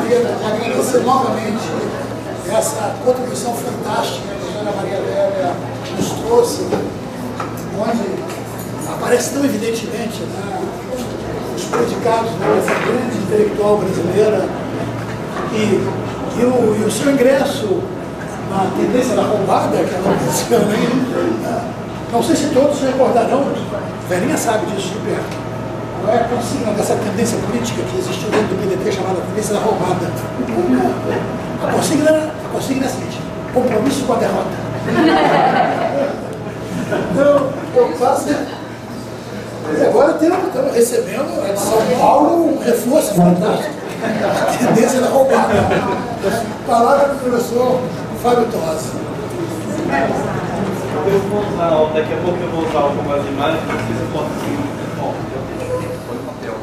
gostaria de agradecer novamente essa contribuição fantástica que a Ana Maria Lélia nos trouxe, onde aparece tão evidentemente, né, os predicados, né, dessa grande intelectual brasileira e o seu ingresso na tendência da roubada que ela menciona aí. Não sei se todos se recordarão, Verinha sabe disso de perto. Qual é a consigna dessa tendência política que existiu dentro do PDT chamada tendência da roubada? A consigna é a seguinte: compromisso com a derrota. Então, eu faço. E agora estamos recebendo de São Paulo um reforço fantástico. A tendência da roubada. Palavra do professor Fábio Tosi. Eu vou usar, daqui a pouco eu vou usar algumas imagens, não sei se eu posso seguir. Bom, põe o papel.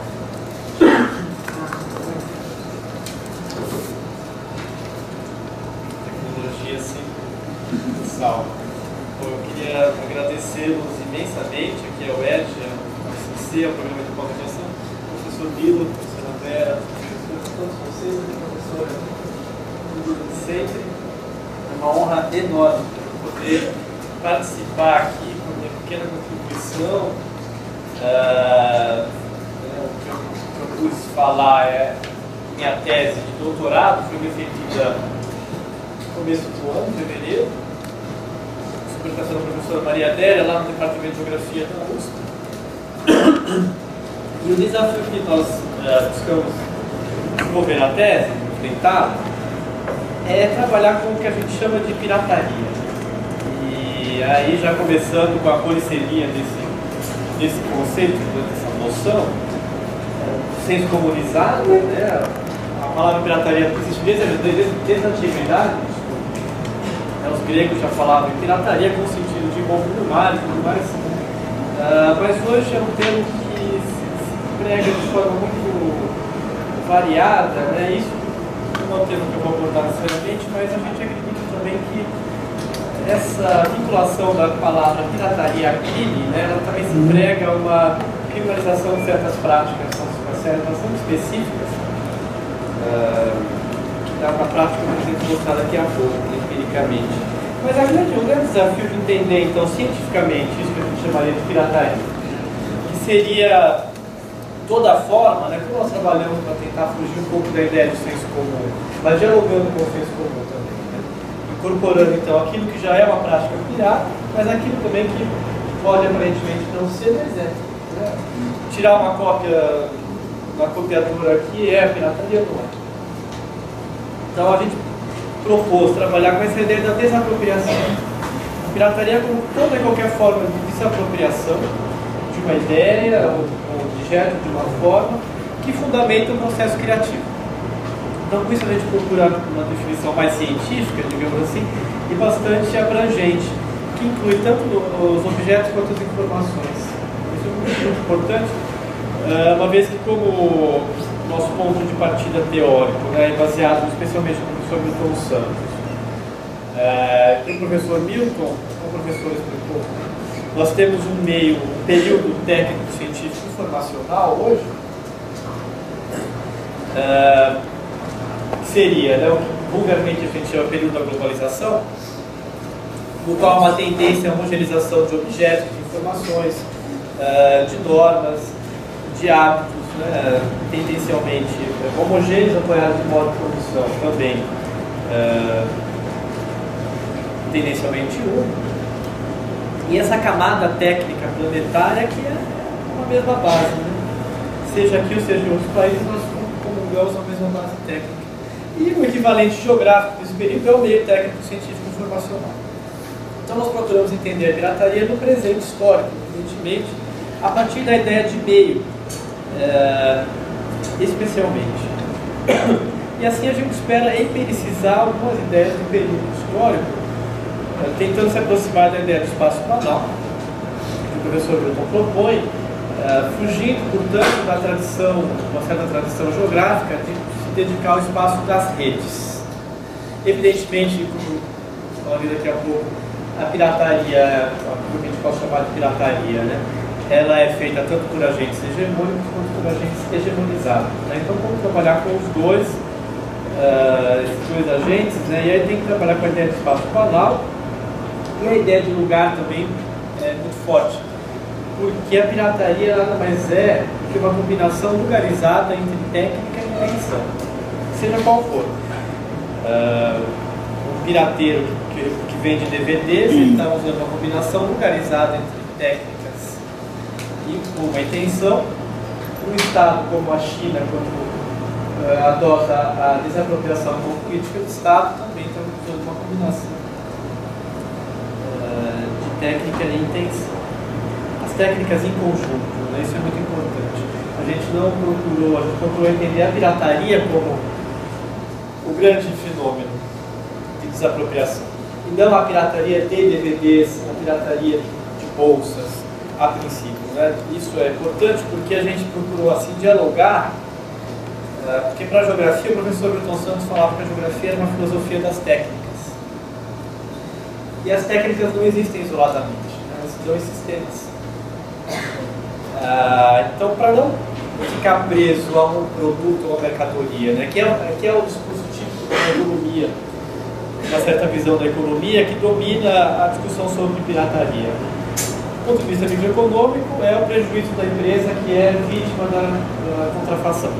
Tecnologia sempre salva. Eu queria agradecê-los imensamente, aqui é o Ed, a CC, o programa de pós-graduação, o professor Bilo, a professora Vera, todos vocês, a professora sempre. É uma honra enorme poder participar aqui com a minha pequena contribuição. O que eu propus falar é minha tese de doutorado, foi defendida no começo do ano, em fevereiro, sob a orientação da professora Maria Adélia, lá no Departamento de Geografia da USP. E o desafio que nós buscamos desenvolver na tese, enfrentar, é trabalhar com o que a gente chama de pirataria. E aí, já começando com a polissemia desse conceito, dessa noção, senso comunizado, né? A palavra pirataria existe desde a antiguidade. Os gregos já falavam em pirataria com o sentido de roubo no mar e tudo mais. Mas hoje é um termo que se prega de forma muito variada, né? Isso não é um termo que eu vou abordar necessariamente, mas a gente acredita também que essa vinculação da palavra pirataria a crime, né, ela também se prega uma criminalização de certas práticas bastante específicas, que dá uma prática que a gente vai mostrar daqui a pouco, empiricamente. Mas o grande desafio de entender, então, cientificamente, isso que a gente chamaria de pirataria, que seria toda a forma, né, como nós trabalhamos para tentar fugir um pouco da ideia de senso comum, mas dialogando com o senso comum também, né? Incorporando então aquilo que já é uma prática pirata, mas aquilo também que pode aparentemente não ser, mas é. Né? Tirar uma cópia, uma copiadora aqui é pirataria ou não é? Então a gente propôs trabalhar com essa ideia da desapropriação. Pirataria como toda e qualquer forma de desapropriação de uma ideia ou objeto de uma forma que fundamenta o processo criativo. Então, com isso a gente procura uma definição mais científica, digamos assim, e bastante abrangente, que inclui tanto os objetos quanto as informações. Isso é muito importante, uma vez que, como nosso ponto de partida teórico, né, é baseado especialmente no professor Milton Santos, e o professor Milton, o professor explicou, nós temos um período técnico-científico informacional hoje, que seria, né, o que vulgarmente a gente chama período da globalização, no qual há uma tendência à homogeneização de objetos, de informações, de normas, de hábitos, né, tendencialmente homogêneos, apoiados de modo de produção também tendencialmente único. E essa camada técnica planetária que é uma mesma base, né? Seja aqui ou seja em outros países, nós comungamos a mesma base técnica. E o equivalente geográfico desse período é o meio técnico científico informacional. Então nós procuramos entender a pirataria no presente histórico, evidentemente, a partir da ideia de meio, especialmente. E assim a gente espera empiricizar algumas ideias do período histórico, tentando se aproximar da ideia do espaço banal, que o professor Milton propõe, fugindo, portanto, da tradição, uma certa tradição geográfica, de se dedicar ao espaço das redes. Evidentemente, como vamos ver daqui a pouco, a pirataria, o que a gente pode chamar de pirataria, né? Ela é feita tanto por agentes hegemônicos quanto por agentes hegemonizados. Né? Então, vamos trabalhar com os dois esses dois agentes, né? E aí tem que trabalhar com a ideia de espaço banal, e a ideia de lugar também é muito forte, porque a pirataria nada mais é que uma combinação lugarizada entre técnica e intenção, seja qual for. Um pirateiro que vende DVDs, ele está usando uma combinação lugarizada entre técnicas e uma intenção. Um Estado como a China, quando adota a desapropriação como política de Estado, também está usando uma combinação de técnica e intenção. As técnicas em conjunto, né? Isso é muito importante. A gente procurou entender a pirataria como o grande fenômeno de desapropriação. E não a pirataria de DVDs, a pirataria de bolsas, a princípio. Né? Isso é importante porque a gente procurou assim dialogar, porque para a geografia o professor Milton Santos falava que a geografia era uma filosofia das técnicas. E as técnicas não existem isoladamente, né? Elas são existentes. Então, para não ficar preso a um produto ou a mercadoria, né? que é o discurso típico da economia, uma certa visão da economia que domina a discussão sobre pirataria. Do ponto de vista microeconômico, é o prejuízo da empresa que é vítima da contrafação.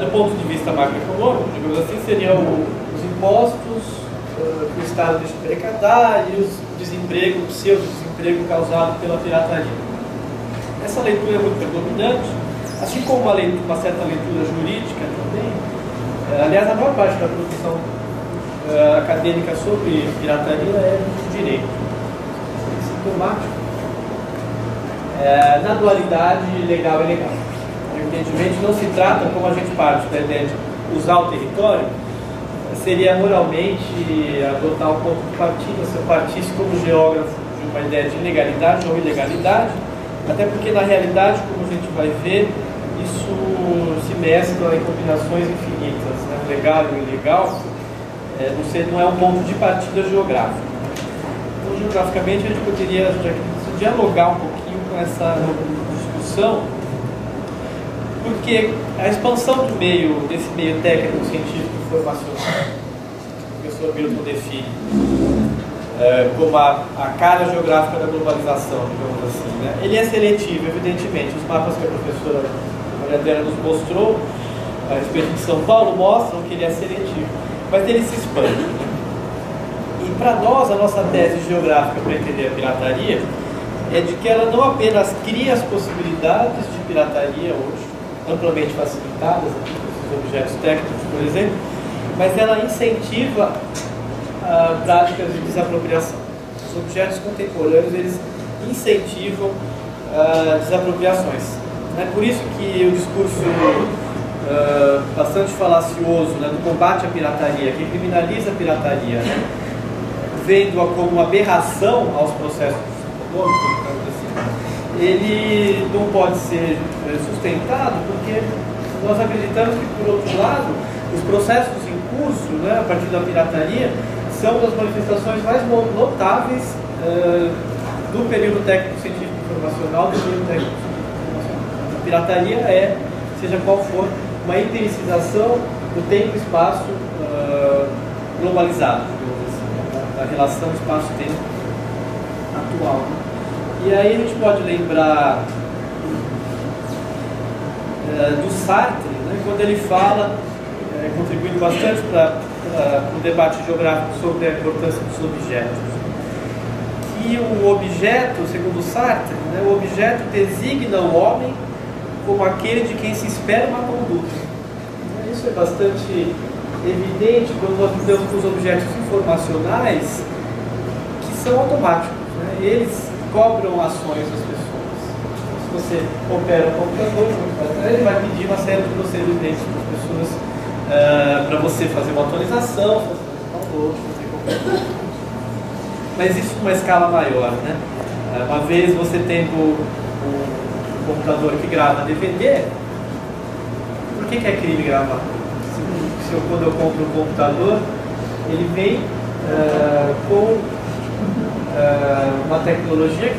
Do ponto de vista macroeconômico, digamos assim, seriam os impostos que o Estado deixa de arrecadar e o pseudo-desemprego causado pela pirataria. Essa leitura é muito predominante, assim como uma certa leitura jurídica também. Aliás, a maior parte da produção acadêmica sobre pirataria é do direito. Sintomático. Na dualidade legal e legal. Evidentemente, não se trata, como a gente parte da ideia de usar o território, seria moralmente adotar um ponto de partida, se eu partisse como geógrafo de uma ideia de legalidade ou ilegalidade, até porque na realidade, como a gente vai ver, isso se mescla em combinações infinitas, né? O legal e o ilegal não é um ponto de partida geográfico. Então, geograficamente, a gente poderia dialogar um pouquinho com essa discussão, porque a expansão desse meio técnico, científico e informacional, que o professor Milton define como a cara geográfica da globalização, digamos assim, né? Ele é seletivo, evidentemente. Os mapas que a professora Maria Adriana nos mostrou a respeito de São Paulo mostram que ele é seletivo, mas ele se expande. E para nós, a nossa tese geográfica para entender a pirataria é de que ela não apenas cria as possibilidades de pirataria hoje, amplamente facilitadas, esses objetos técnicos, por exemplo, mas ela incentiva práticas de desapropriação. Os objetos contemporâneos, eles incentivam desapropriações. É por isso que o discurso bastante falacioso, né, do combate à pirataria, que criminaliza a pirataria, né, vendo-a como uma aberração aos processos econômicos, ele não pode ser sustentado, porque nós acreditamos que, por outro lado, os processos em curso, né, a partir da pirataria, são das manifestações mais notáveis do período técnico-científico informacional, do período técnico-científico informacional. A pirataria é, seja qual for, uma hipericização do tempo e espaço globalizado, digamos assim, da relação espaço-tempo atual. Né? E aí a gente pode lembrar do Sartre, né, quando ele fala, contribuindo bastante para o debate geográfico sobre a importância dos objetos, que o objeto, segundo Sartre, né, o objeto designa o homem como aquele de quem se espera uma conduta. Isso é bastante evidente quando nós lidamos com os objetos informacionais que são automáticos, né? Eles cobram ações das pessoas. Se você opera um computador, ele vai pedir uma série de procedimentos para as pessoas, para você fazer uma atualização, fazer um download, fazer qualquer coisa. Mas isso numa escala maior, né? Uma vez você tendo um computador que grava DVD, por que é crime gravar? Quando eu compro um computador, ele vem com uma tecnologia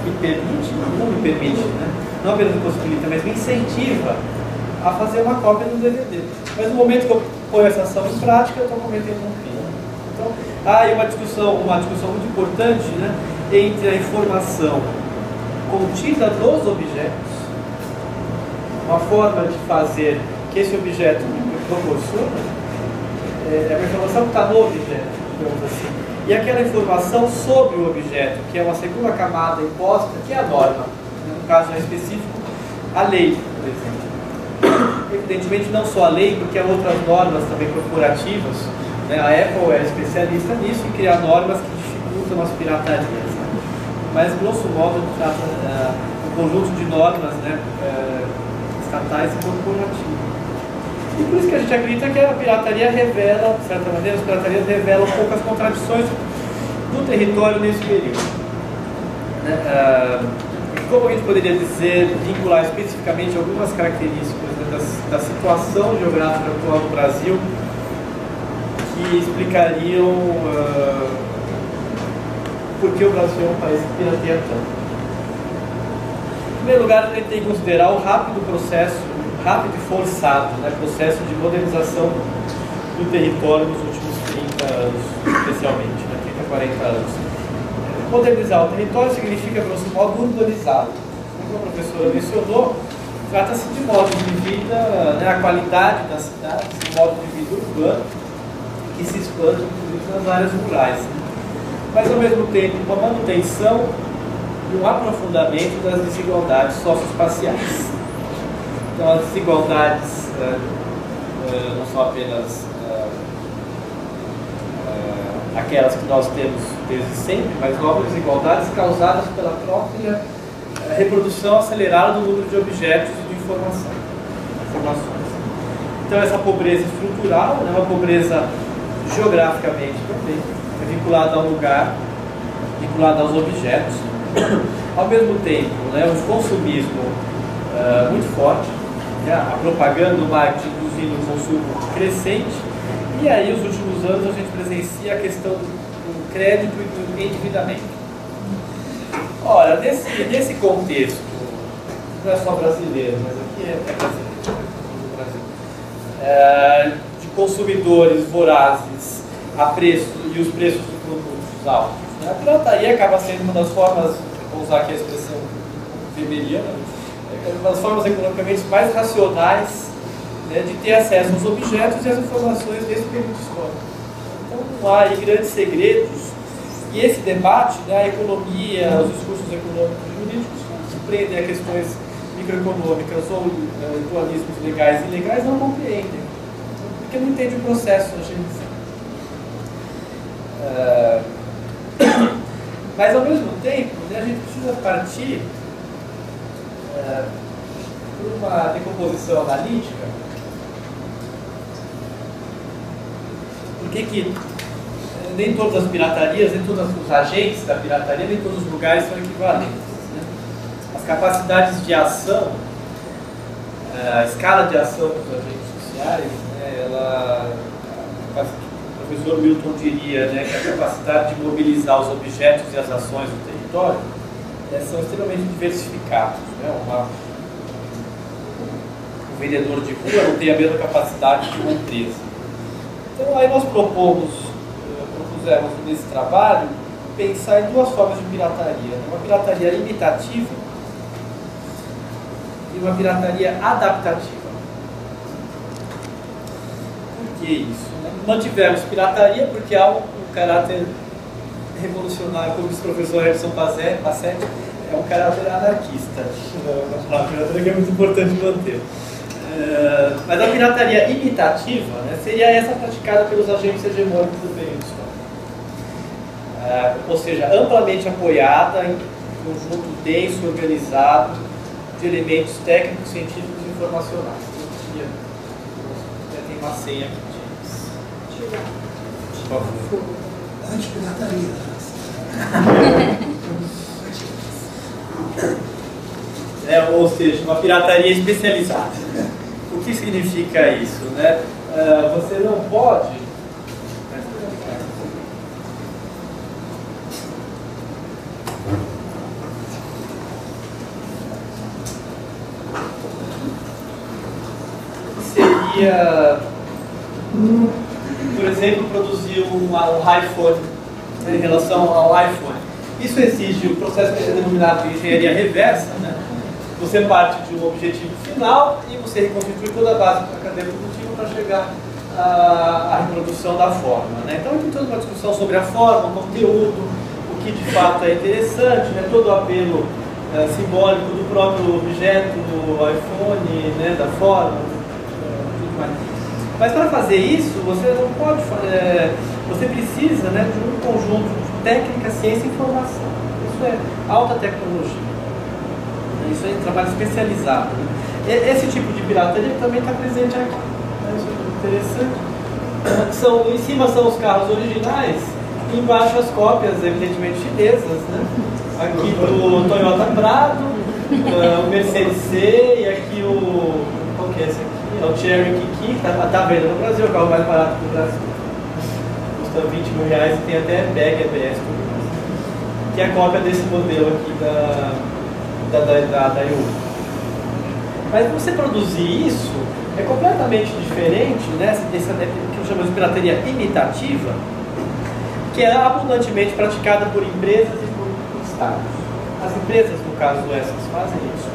que permite, não me permite, né? Não apenas me possibilita, mas me incentiva a fazer uma cópia do DVD. Mas no momento que eu ponho essa ação em prática, eu estou cometendo um crime. Então, há aí uma discussão muito importante, né, entre a informação contida nos objetos, uma forma de fazer que esse objeto me proporciona, é uma informação que está no objeto, digamos assim, e aquela informação sobre o objeto, que é uma segunda camada imposta, que é a norma, no caso específico, a lei, por exemplo. Evidentemente não só a lei, porque há outras normas também corporativas, né? A Apple é especialista nisso, em criar normas que dificultam as piratarias, né? Mas grosso modo trata um conjunto de normas, né, estatais e corporativas. E por isso que a gente acredita que a pirataria revela, de certa maneira, as piratarias revelam poucas contradições do território nesse período. Como a gente poderia dizer, vincular especificamente algumas características, né, da situação geográfica atual do Brasil que explicariam por que o Brasil é um país que pirateia tanto. Em primeiro lugar, a gente tem que considerar o rápido e forçado, né, processo de modernização do território nos últimos 30 anos, especialmente, né, 30, 40 anos. Modernizar o território significa, grosso modo, urbanizá-lo. Como a professora mencionou, trata-se de modo de vida, né, a qualidade das cidades, um modo de vida urbano que se expande, inclusive, nas áreas rurais. Né? Mas, ao mesmo tempo, uma manutenção e um aprofundamento das desigualdades socioespaciais. Então, as desigualdades não são apenas aquelas que nós temos desde sempre, mas novas desigualdades causadas pela própria reprodução acelerada do número de objetos e de informações. Então, essa pobreza estrutural, né, uma pobreza geograficamente também, é vinculada a um lugar, vinculada aos objetos. Ao mesmo tempo, né, o consumismo muito forte, né, a propaganda, o marketing induzindo um consumo crescente, e aí, nos últimos anos, a gente presencia a questão do crédito e do endividamento. Ora, nesse contexto, não é só brasileiro, mas aqui é brasileiro, no Brasil, de consumidores vorazes a preço e os preços de produtos altos, né? A pirataria acaba sendo uma das formas, vou usar aqui a expressão weberiana, uma das formas economicamente mais racionais, né, de ter acesso aos objetos e às informações desse período histórico. Então não há aí grandes segredos, e esse debate, né, a economia, os discursos econômicos e jurídicos, que se prendem a questões microeconômicas ou dualismos legais e ilegais, não compreendem, porque não entendem o processo, a gente. Mas ao mesmo tempo, né, a gente precisa partir por uma decomposição analítica. Por que nem todas as piratarias, nem todos os agentes da pirataria, nem todos os lugares são equivalentes, né? As capacidades de ação, a escala de ação dos agentes sociais, né, o professor Milton diria, né, que a capacidade de mobilizar os objetos e as ações do território são extremamente diversificados, né? Um vendedor de rua não tem a mesma capacidade de uma empresa. Então, aí nós propusemos nesse trabalho pensar em duas formas de pirataria, né? Uma pirataria imitativa e uma pirataria adaptativa. Por que isso? Mantivemos pirataria porque há um caráter revolucionário, como disse o professor Edson Passetti, é um caráter anarquista. A pirataria que é muito importante manter. Mas a pirataria imitativa, né, seria essa praticada pelos agentes hegemônicos do período histórico. Ou seja, amplamente apoiada em um conjunto denso, organizado, de elementos técnicos, científicos e informacionais. Tem uma senha aqui. Por favor. Anti-pirataria. Ou seja, uma pirataria especializada. O que significa isso, né? Você não pode... seria, por exemplo, produzir um iPhone, né, em relação ao iPhone. Isso exige um processo que é denominado de engenharia reversa, né? Você parte de um objetivo final e você reconstitui toda a base da cadeia produtiva para chegar à reprodução da forma, né? Então, tem toda uma discussão sobre a forma, o conteúdo, o que de fato é interessante, né? Todo o apelo simbólico do próprio objeto do iPhone, né? Da forma, tudo mais. Mas para fazer isso, você não pode você precisa, né, de um conjunto de técnica, ciência e informação. Isso é alta tecnologia. Isso é um trabalho especializado. Esse tipo de pirataria também está presente aqui. Isso é interessante. Em cima são os carros originais, e embaixo as cópias, evidentemente chinesas, né? Aqui do Toyota Prado, o Mercedes C, e aqui qual que é esse aqui? É o Cherokee que está vendo no Brasil, o carro mais barato do Brasil. Custa 20 mil reais e tem até airbag, ABS, tudo mais. Que é a cópia desse modelo aqui da Yuri. Mas você produzir isso é completamente diferente, né, dessa que eu chamo de pirateria imitativa, que é abundantemente praticada por empresas e por estados. As empresas, no caso essas, fazem isso.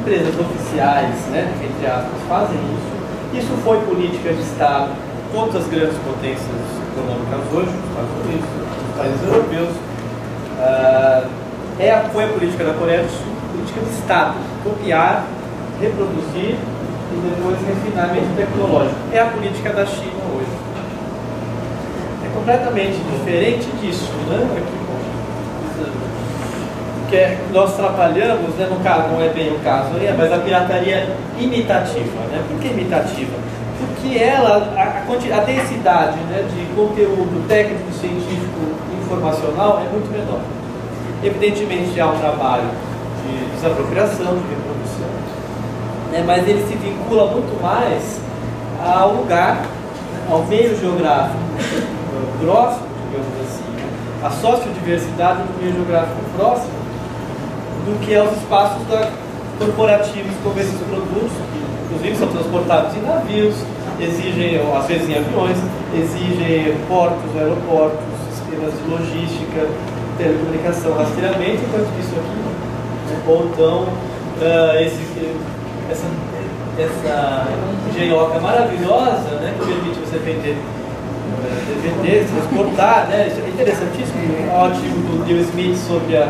Empresas oficiais, né, entre aspas, fazem isso. Isso foi política de Estado. Todas as grandes potências econômicas hoje, os Estados Unidos, os países europeus, foi a política da Coreia do Sul, política de Estado, copiar, reproduzir e depois refinamento tecnológico. É a política da China hoje. É completamente diferente disso, né? Porque nós trabalhamos, né, no caso, não é bem o caso, mas a pirataria imitativa, né? Por que imitativa? Porque a densidade, né, de conteúdo técnico, científico e informacional é muito menor. Evidentemente há um trabalho de desapropriação, de reprodução, né, mas ele se vincula muito mais ao lugar, ao meio geográfico próximo, digamos assim, né, a sociodiversidade do meio geográfico próximo, do que aos espaços corporativos como esses produtos, que inclusive são transportados em navios, exigem, às vezes em aviões, exigem portos, aeroportos, sistemas de logística, telecomunicação, rastreamento, enquanto que isso aqui, né, ou então essa engenhoca maravilhosa, né, que permite você vender DVDs, transportar, né, isso é interessantíssimo, o artigo do Neil Smith sobre a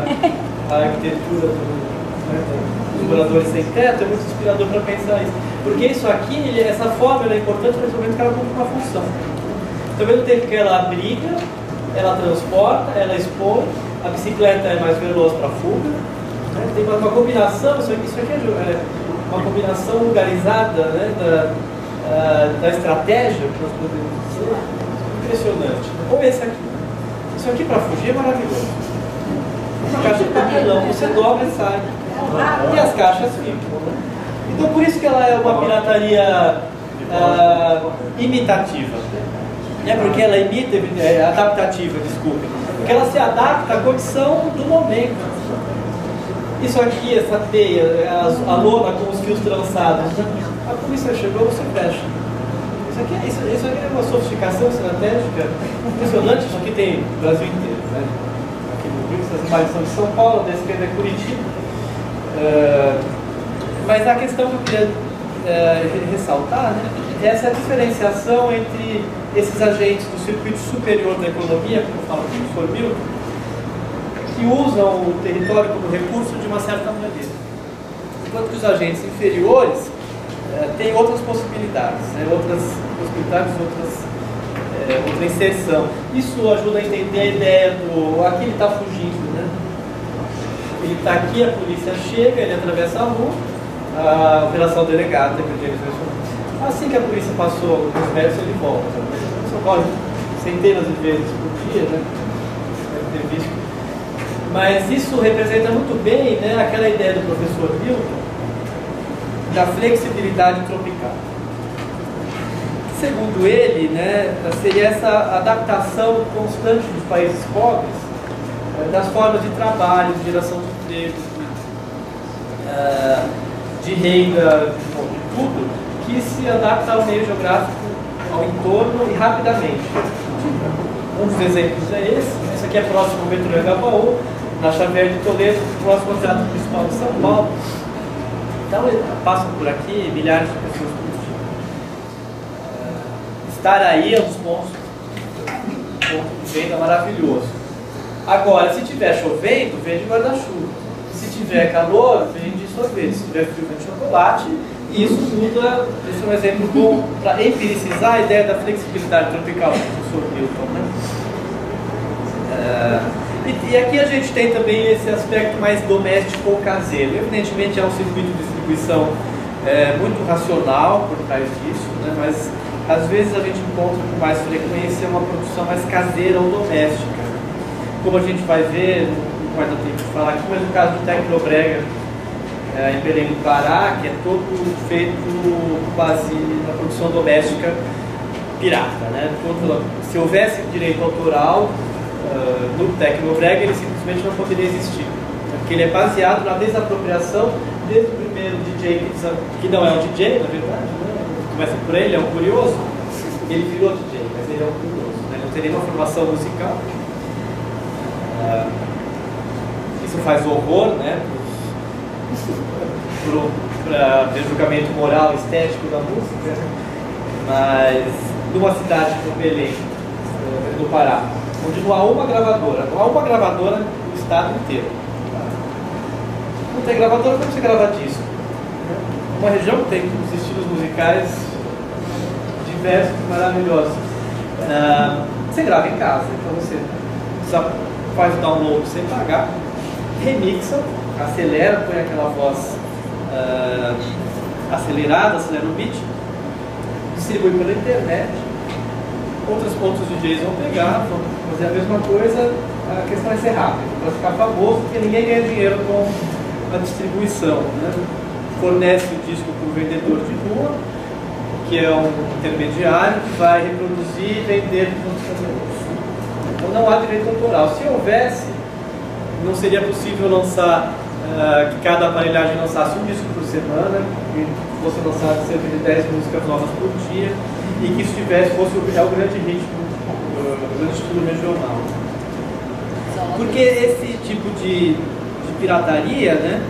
arquitetura dos moradores sem teto é muito inspirador para pensar isso, porque isso aqui, essa forma é importante, principalmente porque ela cumpre uma função. Ao mesmo tempo que ela abriga, ela transporta, ela expõe, a bicicleta é mais veloz para a fuga, né? Tem uma combinação, isso aqui é uma combinação lugarizada, né, da estratégia que nós podemos dizer, impressionante. Ou esse aqui. Isso aqui para fugir é maravilhoso. Uma caixa de papelão, você dobra e sai. E as caixas ficam. Então por isso que ela é uma pirataria imitativa. É porque ela imita, adaptativa, desculpe. Porque ela se adapta à condição do momento. Isso aqui, essa teia, a lona com os fios trançados. A polícia chegou, você fecha. Isso aqui é uma sofisticação estratégica impressionante. Isso aqui tem o Brasil inteiro, né? Aqui no Rio, essas imagens são de São Paulo, da esquerda é Curitiba. Mas a questão que eu queria ressaltar, né, é essa diferenciação entre esses agentes do circuito superior da economia, como fala o professor Milton, que usam o território como recurso de uma certa maneira. Enquanto que os agentes inferiores têm outras possibilidades, né, outra inserção. Isso ajuda a entender a ideia do... Aqui ele está fugindo, né? Ele está aqui, a polícia chega, ele atravessa a rua, a operação delegada, assim que a polícia passou os metros, ele volta. Isso ocorre centenas de vezes por dia, né? Deve ter visto. Mas isso representa muito bem, né, aquela ideia do professor Milton da flexibilidade tropical. Segundo ele, né, seria essa adaptação constante dos países pobres das formas de trabalho, de geração de emprego, de renda, de tudo, que se adapta ao meio geográfico, ao entorno e rapidamente. Um dos exemplos é esse aqui é próximo ao metrô Engabaú, na Xavier de Toledo, próximo ao Teatro Municipal de São Paulo. Então passam por aqui milhares de pessoas por dia. Estar aí é um dos pontos de venda maravilhoso. Agora, se tiver chovendo, vende guarda-chuva. Se tiver calor, vende sorvete. Se tiver frio, vende chocolate. E isso muda, esse é um exemplo bom para empiricizar a ideia da flexibilidade tropical do professor Milton, né? E aqui a gente tem também esse aspecto mais doméstico ou caseiro. Evidentemente é um circuito de distribuição muito racional por trás disso, né? Mas às vezes a gente encontra com mais frequência uma produção mais caseira ou doméstica. Como a gente vai ver, não vai dar tempo de falar aqui, mas no caso do Tecnobrega em Belém do Pará, que é todo feito com base na produção doméstica pirata, né? Se houvesse direito autoral no Tecnobrega, ele simplesmente não poderia existir, porque ele é baseado na desapropriação desde o primeiro DJ, que não é um DJ, na verdade, né? Começa por ele, é um curioso, ele virou DJ, mas ele é um curioso, né? Ele não tem nenhuma formação musical. Isso faz horror, né? Para o julgamento moral, estético da música, mas numa cidade como Belém, do Pará, onde não há uma gravadora no estado inteiro. Não tem gravadora, como você grava disco? Uma região que tem os estilos musicais diversos, maravilhosos. Você grava em casa, então você só faz o download sem pagar, remixa, acelera, põe aquela voz acelerada, acelera o beat, distribui pela internet. Outros DJs vão pegar, vão fazer a mesma coisa. A questão é ser rápido, para ficar famoso, porque ninguém ganha dinheiro com a distribuição, né? Fornece o disco para o vendedor de rua, que é um intermediário que vai reproduzir e vender para os computadores. Então não há direito autoral. Se houvesse, não seria possível lançar, que cada aparelhagem lançasse um disco por semana, que fosse lançado cerca de 10 músicas novas por dia, e que isso fosse o grande ritmo, o grande estilo regional. Porque esse tipo de pirataria, né,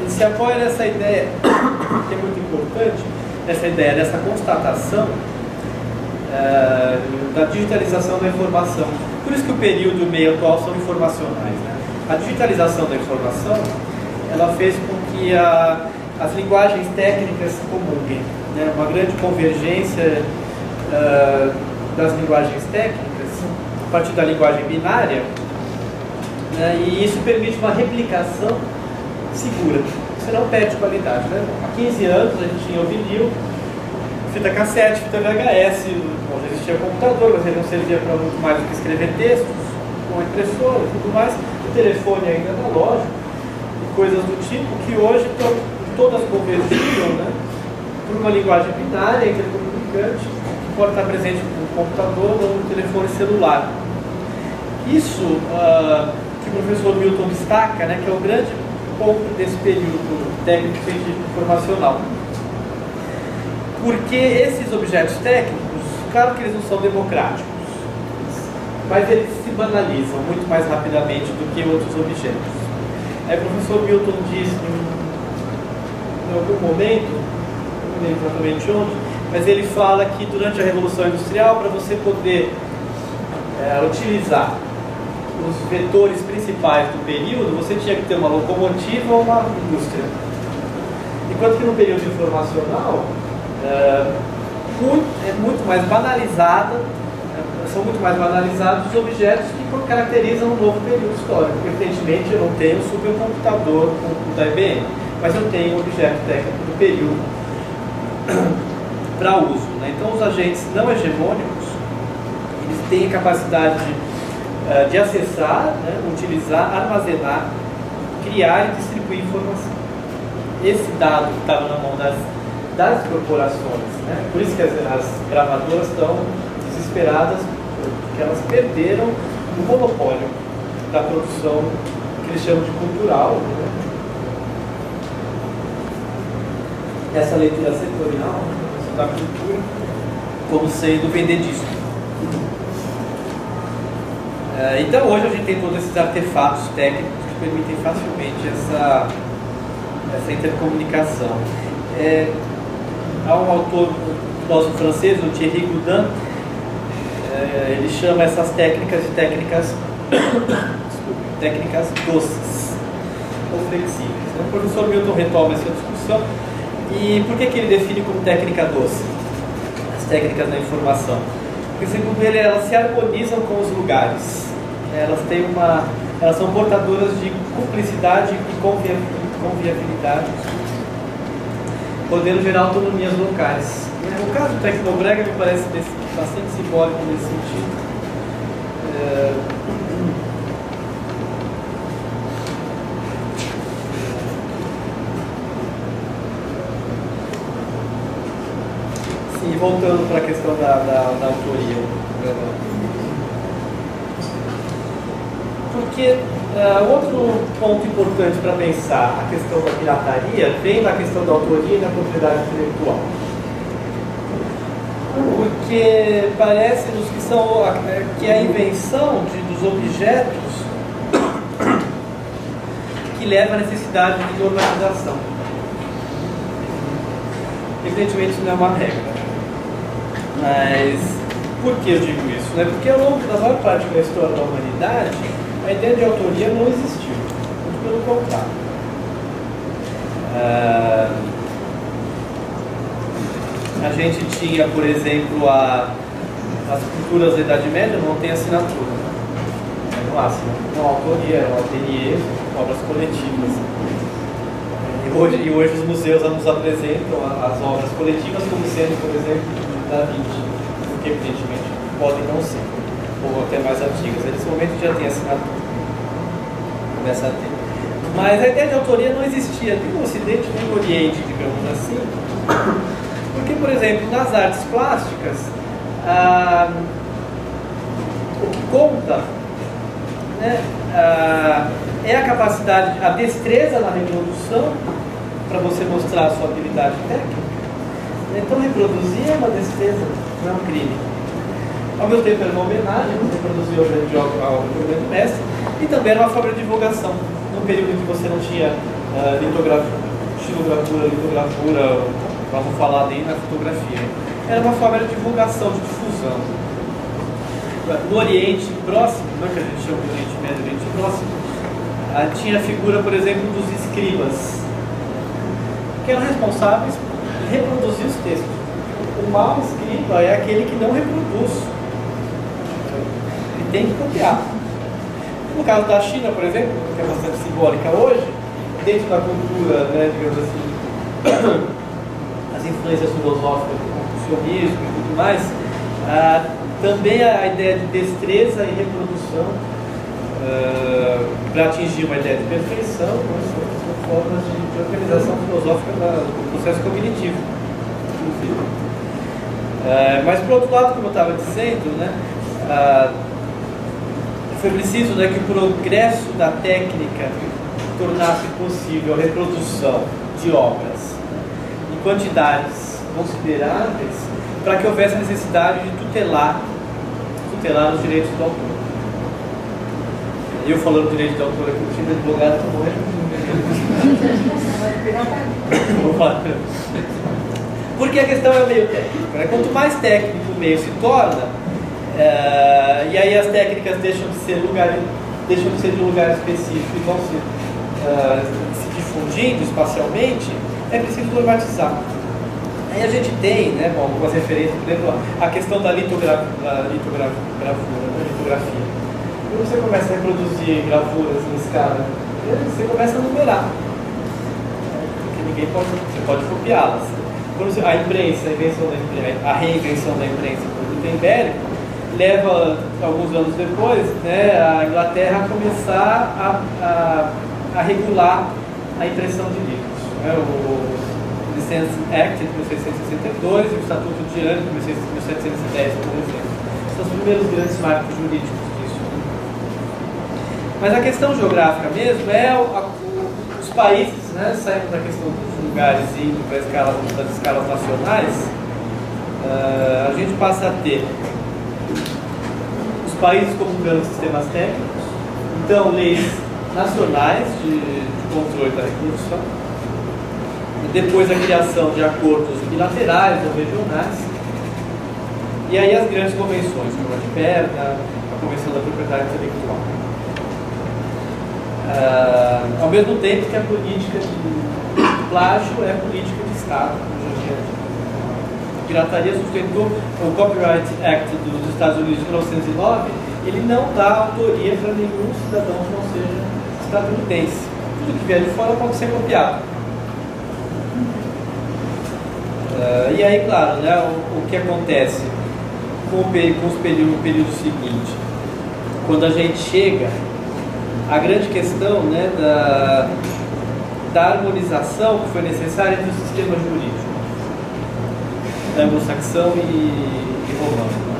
ele se apoia nessa ideia, que é muito importante, essa ideia dessa constatação da digitalização da informação. Por isso que o período e o meio atual são informacionais, né? A digitalização da informação, ela fez com que as linguagens técnicas se comunguem, né? Uma grande convergência das linguagens técnicas a partir da linguagem binária, né? E isso permite uma replicação segura. Você não perde qualidade, né? Há 15 anos a gente tinha o vinil, fita cassete, fita VHS, bom, já existia computador, mas ele não servia para muito mais do que escrever textos, com impressora e tudo mais, o telefone ainda analógico, e coisas do tipo que hoje todas convergiram, né, por uma linguagem binária, intercomunicante, que pode estar presente no computador ou no telefone celular. Isso que o professor Milton destaca, né, que é o grande ponto desse período técnico-científico informacional. Porque esses objetos técnicos, claro que eles não são democráticos, mas eles se banalizam muito mais rapidamente do que outros objetos. Aí o professor Milton diz em algum momento, não lembro exatamente onde, mas ele fala que durante a Revolução Industrial, para você poder utilizar os vetores principais do período, você tinha que ter uma locomotiva ou uma indústria. Enquanto que no período informacional, é muito mais banalizada, são muito mais banalizados os objetos que caracterizam um novo período histórico. Evidentemente, eu não tenho um supercomputador da IBM, mas eu tenho um objeto técnico do período para uso, né? Então, os agentes não hegemônicos, eles têm a capacidade de acessar, né, utilizar, armazenar, criar e distribuir informação. Esse dado que estava na mão das corporações, né? Por isso que as gravadoras estão desesperadas, porque elas perderam o monopólio da produção que eles chamam de cultural, né? essa leitura setorial da cultura como sendo vender disco. Então hoje a gente tem todos esses artefatos técnicos que permitem facilmente essa intercomunicação. Há um autor, um filósofo francês, o Thierry Gaudin, ele chama essas técnicas de técnicas doces ou flexíveis. O professor Milton retoma essa discussão. E por que ele define como técnica doce as técnicas da informação? Porque, segundo ele, elas se harmonizam com os lugares. Elas são portadoras de cumplicidade e conviabilidade, podendo gerar autonomias locais. No caso do Tecnobrega, me parece bastante simbólico nesse sentido. Sim, voltando para a questão da autoria. Porque outro ponto importante para pensar a questão da pirataria vem na questão da autoria e da propriedade intelectual. Porque parece-nos que a invenção dos objetos que leva à necessidade de normalização. Evidentemente isso não é uma regra. Mas por que eu digo isso? Porque ao longo da maior parte da história da humanidade, a ideia de autoria não existiu. Muito pelo contrário. A gente tinha, por exemplo, as culturas da Idade Média não tem assinatura. Não há assinatura, não há autoria, é um ateliê, obras coletivas. E hoje os museus nos apresentam as obras coletivas como sendo, por exemplo, da Vinci, porque evidentemente podem não ser, ou até mais antigas. Nesse momento já tem assinatura. Começa a ter. Mas a ideia de autoria não existia nem no Ocidente nem no Oriente, digamos assim. Porque, por exemplo, nas artes plásticas, o que conta, né, é a capacidade, a destreza na reprodução, para você mostrar a sua habilidade técnica. Então, reproduzir é uma destreza, não é um crime. Ao mesmo tempo, era uma homenagem, você reproduzir o grande mestre, e também era uma forma de divulgação. Num período em que você não tinha litografura, vamos falar daí na fotografia. Era uma forma de divulgação, de difusão. No Oriente Próximo, que a gente chama de Oriente Médio e Oriente Próximo, tinha a figura, por exemplo, dos escribas, que eram responsáveis por reproduzir os textos. O mau escriba é aquele que não reproduz. Ele tem que copiar. No caso da China, por exemplo, que é bastante simbólica hoje, dentro da cultura, né, digamos assim, as influências filosóficas do confucionismo e tudo mais, também a ideia de destreza e reprodução para atingir uma ideia de perfeição, são formas de organização filosófica do processo cognitivo, inclusive. Mas, por outro lado, como eu estava dizendo, né, foi preciso, né, que o progresso da técnica tornasse possível a reprodução de obras em quantidades consideráveis para que houvesse a necessidade de tutelar os direitos do autor. Eu falando de direito do autor aqui, o time de advogado está morrendo. Porque a questão é meio técnica, né? Quanto mais técnico o meio se torna, e aí as técnicas deixam de ser de um lugar específico e vão se difundindo espacialmente, é preciso normatizar. Aí a gente tem, né, algumas referências, por exemplo, a questão da litografia. Quando você começa a reproduzir gravuras em escala, você começa a numerar, porque você pode copiá-las. Quando a imprensa, a reinvenção da imprensa por Gutenberg, leva alguns anos depois, né, a Inglaterra a começar a regular a impressão de livros. Né, o License Act de 1662 e o Estatuto de Anne de 1710, por exemplo. São os primeiros grandes marcos jurídicos disso. Mas a questão geográfica mesmo é os países né, saindo da questão dos lugares e indo para das escalas nacionais, a gente passa a ter os países comungando sistemas técnicos, então leis nacionais de controle da reprodução, depois a criação de acordos bilaterais ou regionais, e aí as grandes convenções, como a de Berna, a Convenção da Propriedade Intelectual. Ao mesmo tempo que a política de plágio é política de Estado. A pirataria sustentou o Copyright Act dos Estados Unidos de 1909, ele não dá autoria para nenhum cidadão que não seja estadunidense. Tudo que vier de fora pode ser copiado. E aí, claro, né, o que acontece com o período seguinte, quando a gente chega, a grande questão, né, da harmonização que foi necessária entre os sistemas jurídicos, anglo-saxão e romano. Né?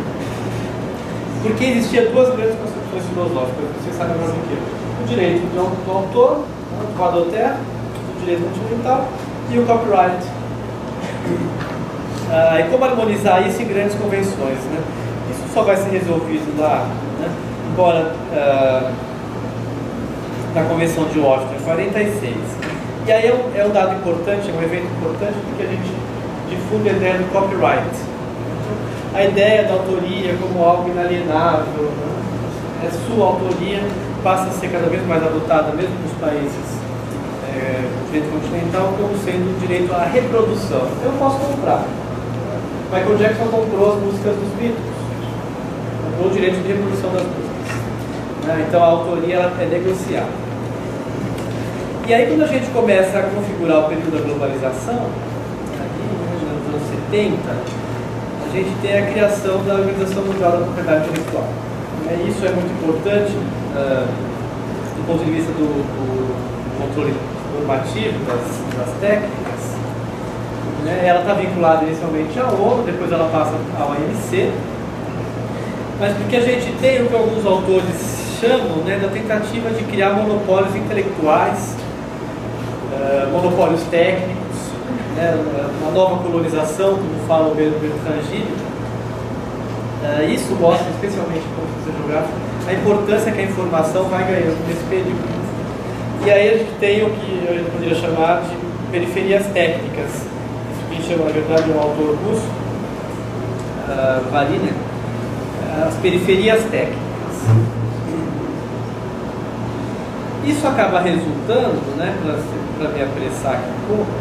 Porque existiam duas grandes concepções filosóficas, vocês sabem mais do que eu. O direito do autor, o droit d'auteur, o direito continental e o copyright. E como harmonizar isso em grandes convenções, né? Isso só vai ser resolvido lá, né? Embora na Convenção de Washington, em 46. E aí é um dado importante, é um evento importante, porque a gente difunde a ideia do copyright. A ideia da autoria como algo inalienável, né? A sua autoria passa a ser cada vez mais adotada, mesmo nos países do direito continental, como sendo o direito à reprodução. Eu posso comprar. Michael Jackson comprou as músicas dos Beatles, comprou o direito de reprodução das músicas. Então a autoria ela é negociada. E aí quando a gente começa a configurar o período da globalização, ali nos anos 70, a gente tem a criação da Organização Mundial da Propriedade Intelectual. Isso é muito importante do ponto de vista do controle normativo das técnicas. Ela está vinculada inicialmente à ONU, depois ela passa à OMC, mas porque a gente tem o que alguns autores chamam, né, da tentativa de criar monopólios intelectuais, monopólios técnicos, né, uma nova colonização, como fala o Bertrand Gilles. Isso mostra, especialmente no ponto de vista geográfico, a importância que a informação vai ganhando nesse período. E aí a gente tem o que a gente poderia chamar de periferias técnicas. Quem chama, na verdade, um autor russo, Varina, as periferias técnicas. Isso acaba resultando, né, para me apressar aqui um pouco,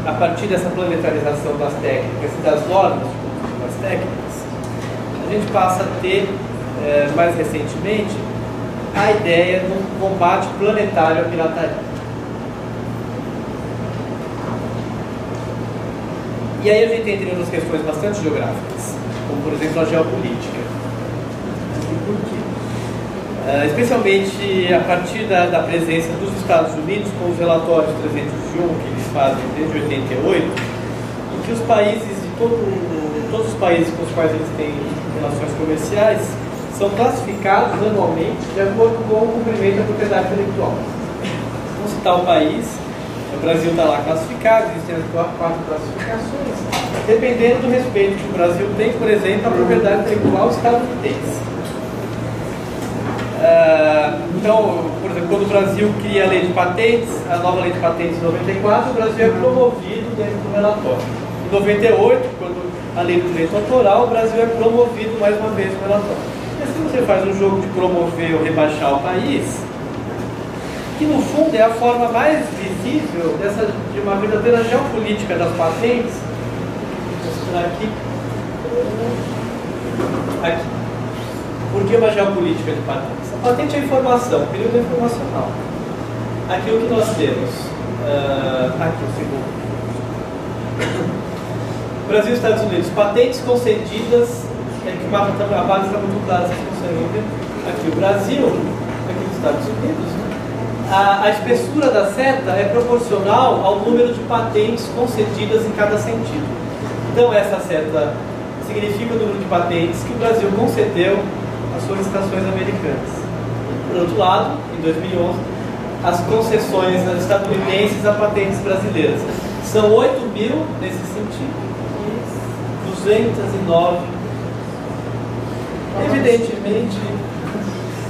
a partir dessa planetarização das técnicas e das normas das técnicas, a gente passa a ter, mais recentemente, a ideia de um combate planetário à pirataria. E aí a gente entra em outras questões bastante geográficas, como por exemplo a geopolítica. Por quê? Especialmente a partir da presença dos Estados Unidos com os relatórios 301 que eles fazem desde 88, em que os países todos os países com os quais eles têm relações comerciais são classificados anualmente de acordo com o cumprimento da propriedade intelectual. Vamos citar o país. O Brasil está lá classificado, existem as 4 classificações, dependendo do respeito que o Brasil tem, por exemplo, à propriedade intelectual estadunidense. Então, por exemplo, quando o Brasil cria a lei de patentes, a nova lei de patentes de 94, o Brasil é promovido dentro do relatório. Em 98, quando a lei do direito autoral, o Brasil é promovido mais uma vez no relatório. E assim você faz um jogo de promover ou rebaixar o país, que no fundo é a forma mais visível de uma verdadeira geopolítica das patentes. Vou mostrar aqui. Por que uma geopolítica de patentes? A patente é informação, período informacional. Aqui o que nós temos? Aqui o segundo. Brasil e Estados Unidos. Patentes concedidas, que o mapa a base está muito clara, vocês conseguem ver. Aqui o Brasil, aqui os Estados Unidos. Né? A espessura da seta é proporcional ao número de patentes concedidas em cada sentido. Então essa seta significa o número de patentes que o Brasil concedeu às solicitações americanas. Por outro lado, em 2011, as concessões estadunidenses a patentes brasileiras. São 8 mil nesse sentido e 209.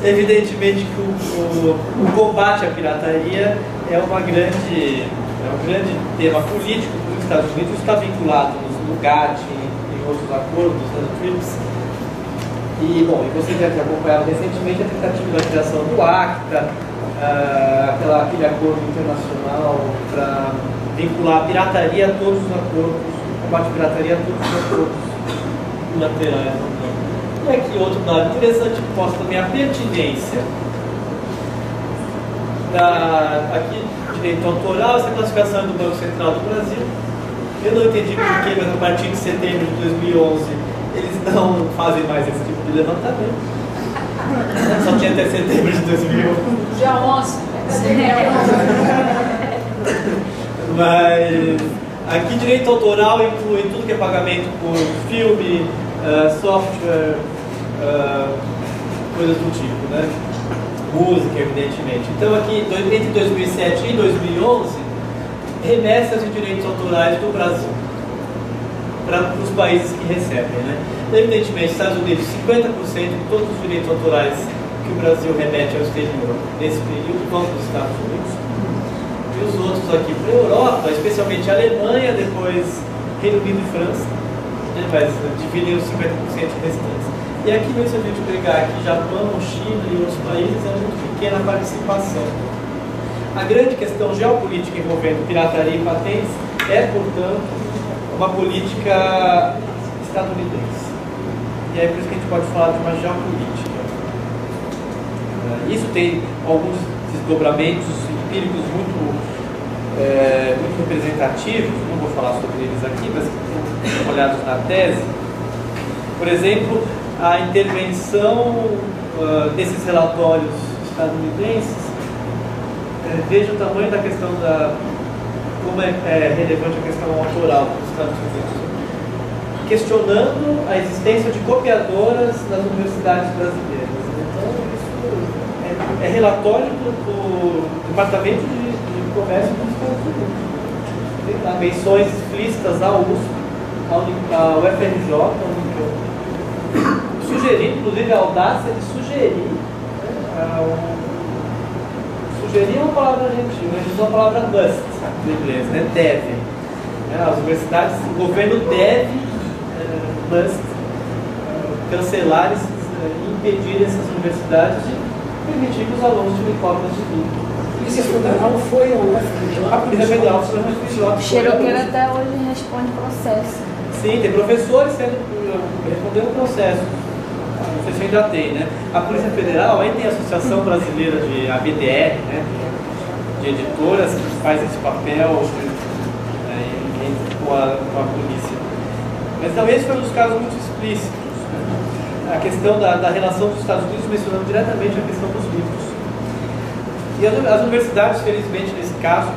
Evidentemente que o combate à pirataria é um grande tema político para os Estados Unidos. Isso está vinculado no GATT e em outros acordos, no TRIPS. E, bom, e você deve ter acompanhado recentemente a tentativa da criação do ACTA, aquele acordo internacional para vincular a pirataria a todos os acordos, o combate à pirataria a todos os acordos bilaterais. E aqui outro dado interessante que mostra também a pertinência aqui, direito autoral, essa classificação do Banco Central do Brasil. Eu não entendi porquê, mas a partir de setembro de 2011 eles não fazem mais esse tipo de levantamento. Só tinha até setembro de 2011. Dia 11. Mas aqui direito autoral inclui tudo que é pagamento por filme, software, coisas do tipo, né? Música, evidentemente. Então aqui, entre 2007 e 2011, remessas de direitos autorais do Brasil para os países que recebem, né? Evidentemente, Estados Unidos, 50% de todos os direitos autorais que o Brasil remete ao exterior nesse período vão para os Estados Unidos. E os outros aqui para a Europa, especialmente a Alemanha, depois Reino Unido e França, né? Mas dividem os 50% restantes. E aqui, mesmo se a gente pegar aqui Japão, China e outros países, é muito pequena a participação. A grande questão geopolítica envolvendo pirataria e patentes é, portanto, uma política estadunidense. E é por isso que a gente pode falar de uma geopolítica. Isso tem alguns desdobramentos empíricos muito representativos, não vou falar sobre eles aqui, mas estão olhados na tese. Por exemplo, a intervenção desses relatórios estadunidenses, veja o tamanho da questão como é relevante a questão autoral dos Estados Unidos, questionando a existência de copiadoras nas universidades brasileiras. Então, isso é relatório do Departamento de Comércio dos Estados Unidos. Tem lá menções explícitas à USP, ao FRJ, sugerindo, inclusive, a audácia de sugerir, sugerir é uma palavra argentina, eles usam a palavra must, em inglês, né? Deve. As universidades, o governo deve, must, cancelar, impedir essas universidades de permitir que os alunos tirem cópias de livro. A Polícia Federal foi ao FRJ. A Polícia Federal foi ao FRJ. Xeroqueira até hoje responde processo. Sim, tem professores respondendo processo. Não sei se ainda tem, né? A Polícia Federal aí tem a Associação Brasileira de ABDR, né? De editoras que faz esse papel com a polícia. Mas também esse foi um dos casos muito explícitos, né? A questão da relação dos Estados Unidos mencionando diretamente a questão dos livros. E as universidades, felizmente, nesse caso,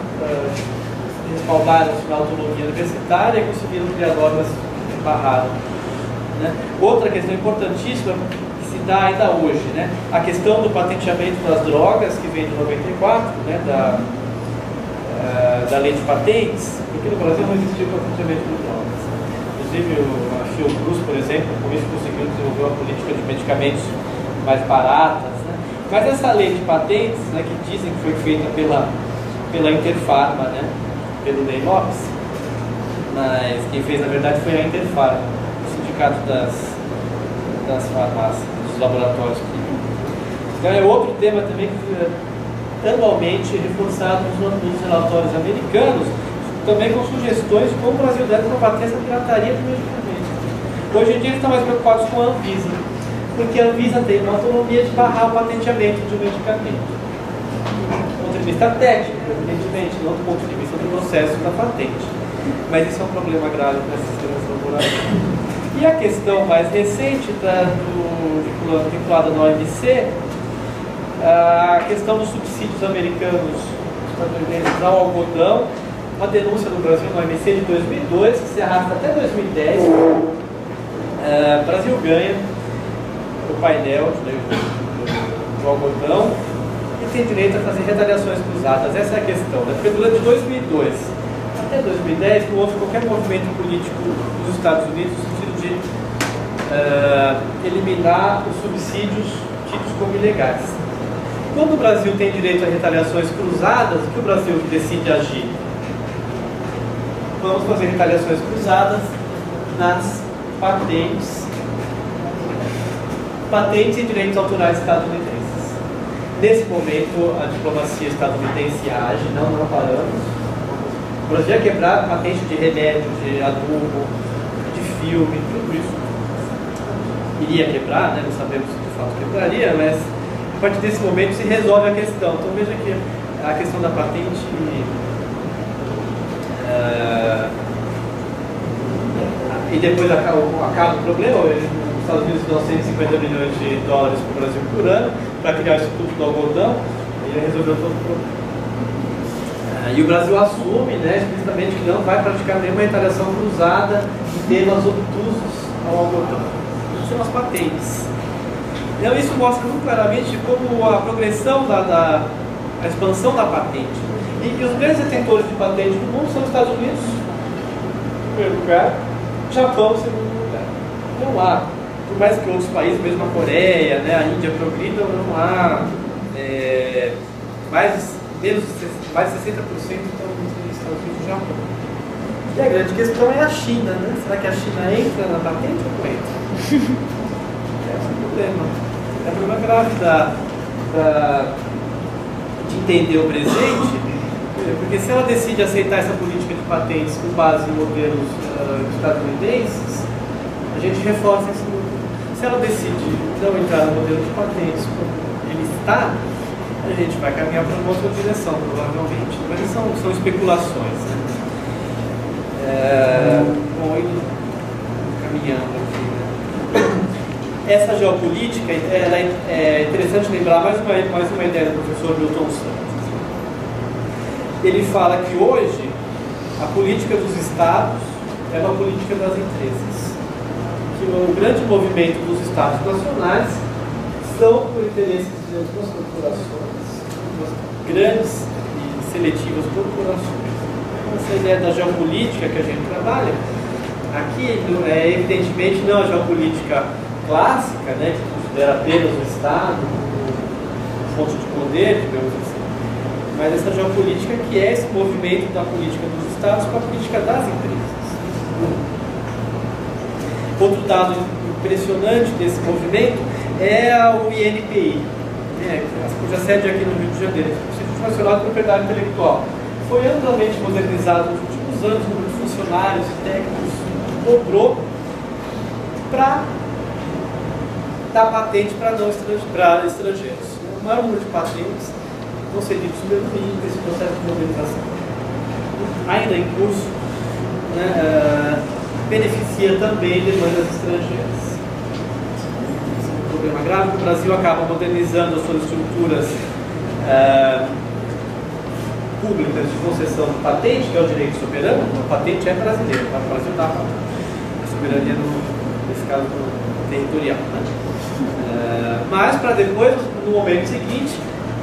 respaldaram-se na autonomia universitária e conseguiram criar normas que barraram. Né? Outra questão importantíssima que se dá ainda hoje, né? A questão do patenteamento das drogas, que vem de 94, né? Da lei de patentes, porque no Brasil não existia o patenteamento de drogas. Inclusive a Fiocruz, por exemplo, com isso conseguiu desenvolver uma política de medicamentos mais baratas. Né? Mas essa lei de patentes, né, que dizem que foi feita pela Interpharma, né? Pelo Ney Lopes, mas quem fez na verdade foi a Interpharma, o sindicato das farmácias, dos laboratórios químicos. Então é outro tema também que é anualmente reforçado nos relatórios americanos, também com sugestões de como o Brasil deve combater essa pirataria de medicamentos. Hoje em dia eles estão mais preocupados com a Anvisa, porque a Anvisa tem uma autonomia de barrar o patenteamento de um medicamento. Do ponto de vista técnico, evidentemente, não do ponto de vista do processo da patente. Mas isso é um problema grave para as sistemas laboratórios. E a questão mais recente, vinculada na OMC, a questão dos subsídios americanos estadunidenses ao algodão, uma denúncia do Brasil na OMC de 2002, que se arrasta até 2010. O Brasil ganha o painel do algodão, e tem direito a fazer retaliações cruzadas? Essa é a questão, né? Porque durante 2002 até 2010 não houve qualquer movimento político nos Estados Unidos no sentido de eliminar os subsídios tidos como ilegais. Quando o Brasil tem direito a retaliações cruzadas, o que o Brasil decide agir? Vamos fazer retaliações cruzadas nas patentes e direitos autorais estadunidenses. Nesse momento, a diplomacia estadunidense age, não paramos. O Brasil ia quebrar patente de remédio, de adubo, de filme, tudo isso. Iria quebrar, né? Não sabemos se de fato quebraria, mas a partir desse momento se resolve a questão. Então veja que a questão da patente e depois acaba o problema. Os Estados Unidos dão 150 milhões de dólares para o Brasil por ano para criar o Instituto do Algodão e ele resolveu todo o problema. E o Brasil assume, né, explicitamente que não vai praticar nenhuma retaliação cruzada em temas obtusos ao algodão. Isso são as patentes. Então isso mostra muito claramente como a progressão a expansão da patente. E os grandes detentores de patente do mundo são os Estados Unidos, em primeiro lugar, Japão, em segundo lugar. Não há, por mais que outros países, mesmo a Coreia, né, a Índia progridam, não há mais de 60% estão nos Estados Unidos e Japão. E a grande questão é a China, né? Será que a China entra na patente ou não entra? Esse é o problema. É um problema grave de entender o presente, porque se ela decide aceitar essa política de patentes com base em modelos estadunidenses, a gente reforça esse modelo. Se ela decide não entrar no modelo de patentes como ele está, a gente vai caminhar para uma outra direção, provavelmente. Mas são especulações. Né? Bom, indo caminhando aqui. Né? Essa geopolítica, ela é interessante lembrar mais uma ideia do professor Milton Santos. Ele fala que hoje a política dos estados é uma política das empresas. Que o grande movimento dos estados nacionais são por interesses de algumas corporações, grandes e seletivas corporações. Essa ideia da geopolítica que a gente trabalha, aqui é evidentemente não a geopolítica clássica, né, que considera apenas o Estado como fonte de poder, digamos assim, mas essa geopolítica que é esse movimento da política dos Estados com a política das empresas. Outro dado impressionante desse movimento é o INPI, cuja sede aqui no Rio de Janeiro, Instituto Nacional de Propriedade Intelectual. Foi amplamente modernizado nos últimos anos, o número de funcionários e técnicos dobrou para dar patente para estrangeiros. O maior número de patentes concedidos pelo INPE, esse processo de modernização ainda em curso, né, beneficia também demandas estrangeiras. Problema grave que o Brasil acaba modernizando as suas estruturas públicas de concessão de patente, que é o direito soberano. A patente é brasileira, o Brasil dá a soberania, nesse caso, territorial. Né? Mas para depois, no momento seguinte,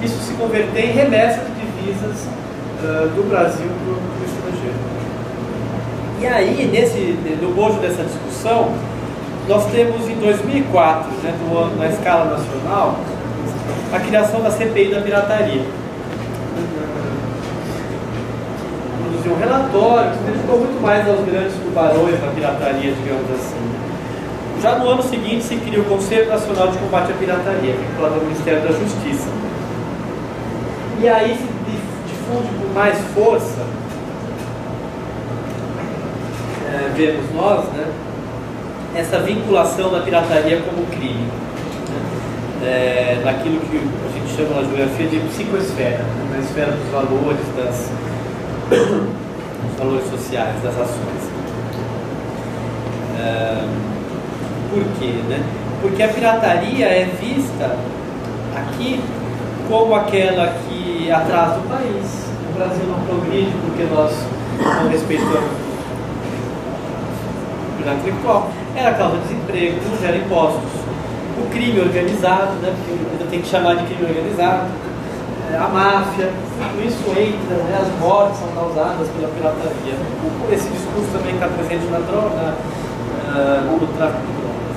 isso se converter em remessa de divisas do Brasil para o estrangeiro. E aí, no bojo dessa discussão, nós temos em 2004, né, na escala nacional, a criação da CPI da pirataria. Produziu um relatório que se dedicou muito mais aos grandes tubarões da pirataria, digamos assim. Já no ano seguinte se cria o Conselho Nacional de Combate à Pirataria, vinculado ao Ministério da Justiça. E aí se difunde com mais força, vemos nós, né, essa vinculação da pirataria como crime, né, naquilo que a gente chama na geografia de psicoesfera, né, na esfera dos valores, dos valores sociais, das ações. Por quê? Né? Porque a pirataria é vista aqui como aquela que atrasa o país. O Brasil não progride porque nós não respeitamos a propriedade intelectual. Ela causa desemprego, não gera impostos. O crime organizado, né, porque ainda tem que chamar de crime organizado, a máfia, tudo isso entra, né, as mortes são causadas pela pirataria. Esse discurso também está presente na droga, no tráfico de drogas,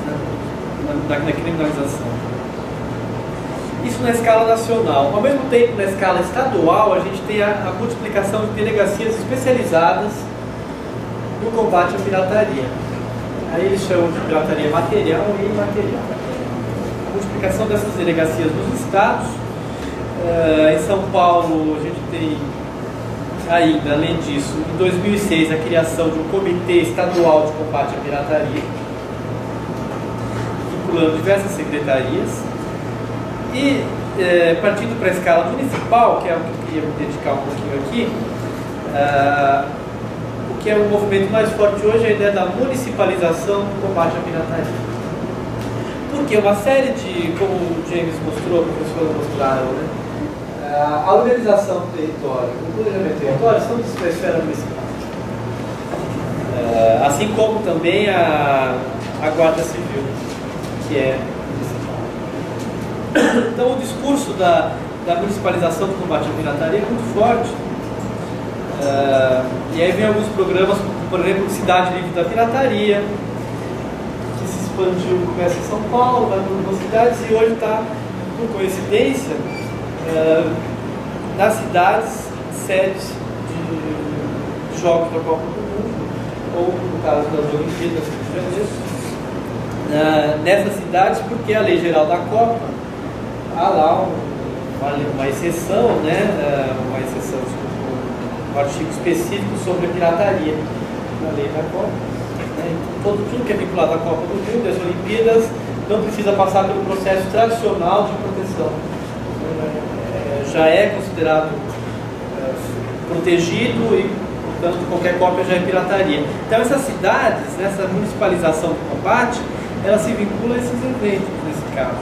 né, na criminalização. Isso na escala nacional. Ao mesmo tempo, na escala estadual, a gente tem a multiplicação de delegacias especializadas no combate à pirataria. Aí eles chamam de pirataria material e imaterial. A multiplicação dessas delegacias nos estados. Em São Paulo, a gente tem ainda, além disso, em 2006, a criação de um comitê estadual de combate à pirataria, vinculando diversas secretarias. E partindo para a escala municipal, que é o que eu queria me dedicar um pouquinho aqui, o que é o movimento mais forte hoje é a ideia da municipalização do combate à pirataria. Porque uma série de, como o James mostrou, a professora mostraram, né, a organização do território, o planejamento do território são de esfera municipal. Assim como também a Guarda Civil, que é municipal. Então o discurso da municipalização do combate à pirataria é muito forte. E aí vem alguns programas, por exemplo, Cidade Livre da Pirataria, que se expandiu, começa em São Paulo, vai para outras cidades e hoje está, por coincidência, nas cidades sedes de jogos da Copa do Mundo, ou no caso das Olimpíadas do Rio de Janeiro, nessas cidades, porque a Lei Geral da Copa há lá uma exceção, né, um artigo específico sobre a pirataria na Lei da Copa. Né? Então, tudo que é vinculado à Copa do Rio, das Olimpíadas, não precisa passar pelo processo tradicional de proteção. Já é considerado protegido e, portanto, qualquer cópia já é pirataria. Então, essas cidades, nessa municipalização do combate, elas se vinculam a esses eventos, nesse caso.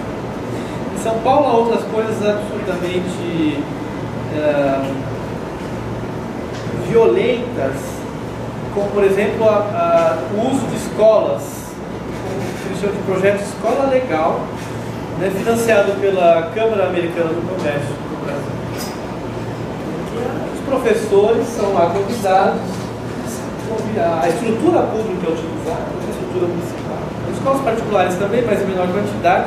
Em São Paulo, há outras coisas absolutamente violentas, como, por exemplo, o uso de escolas, como se chama de projeto Escola Legal, né, financiado pela Câmara Americana do Comércio do Brasil. Os professores são lá convidados, a estrutura pública é utilizada, a estrutura municipal. As escolas particulares também, mas em menor quantidade.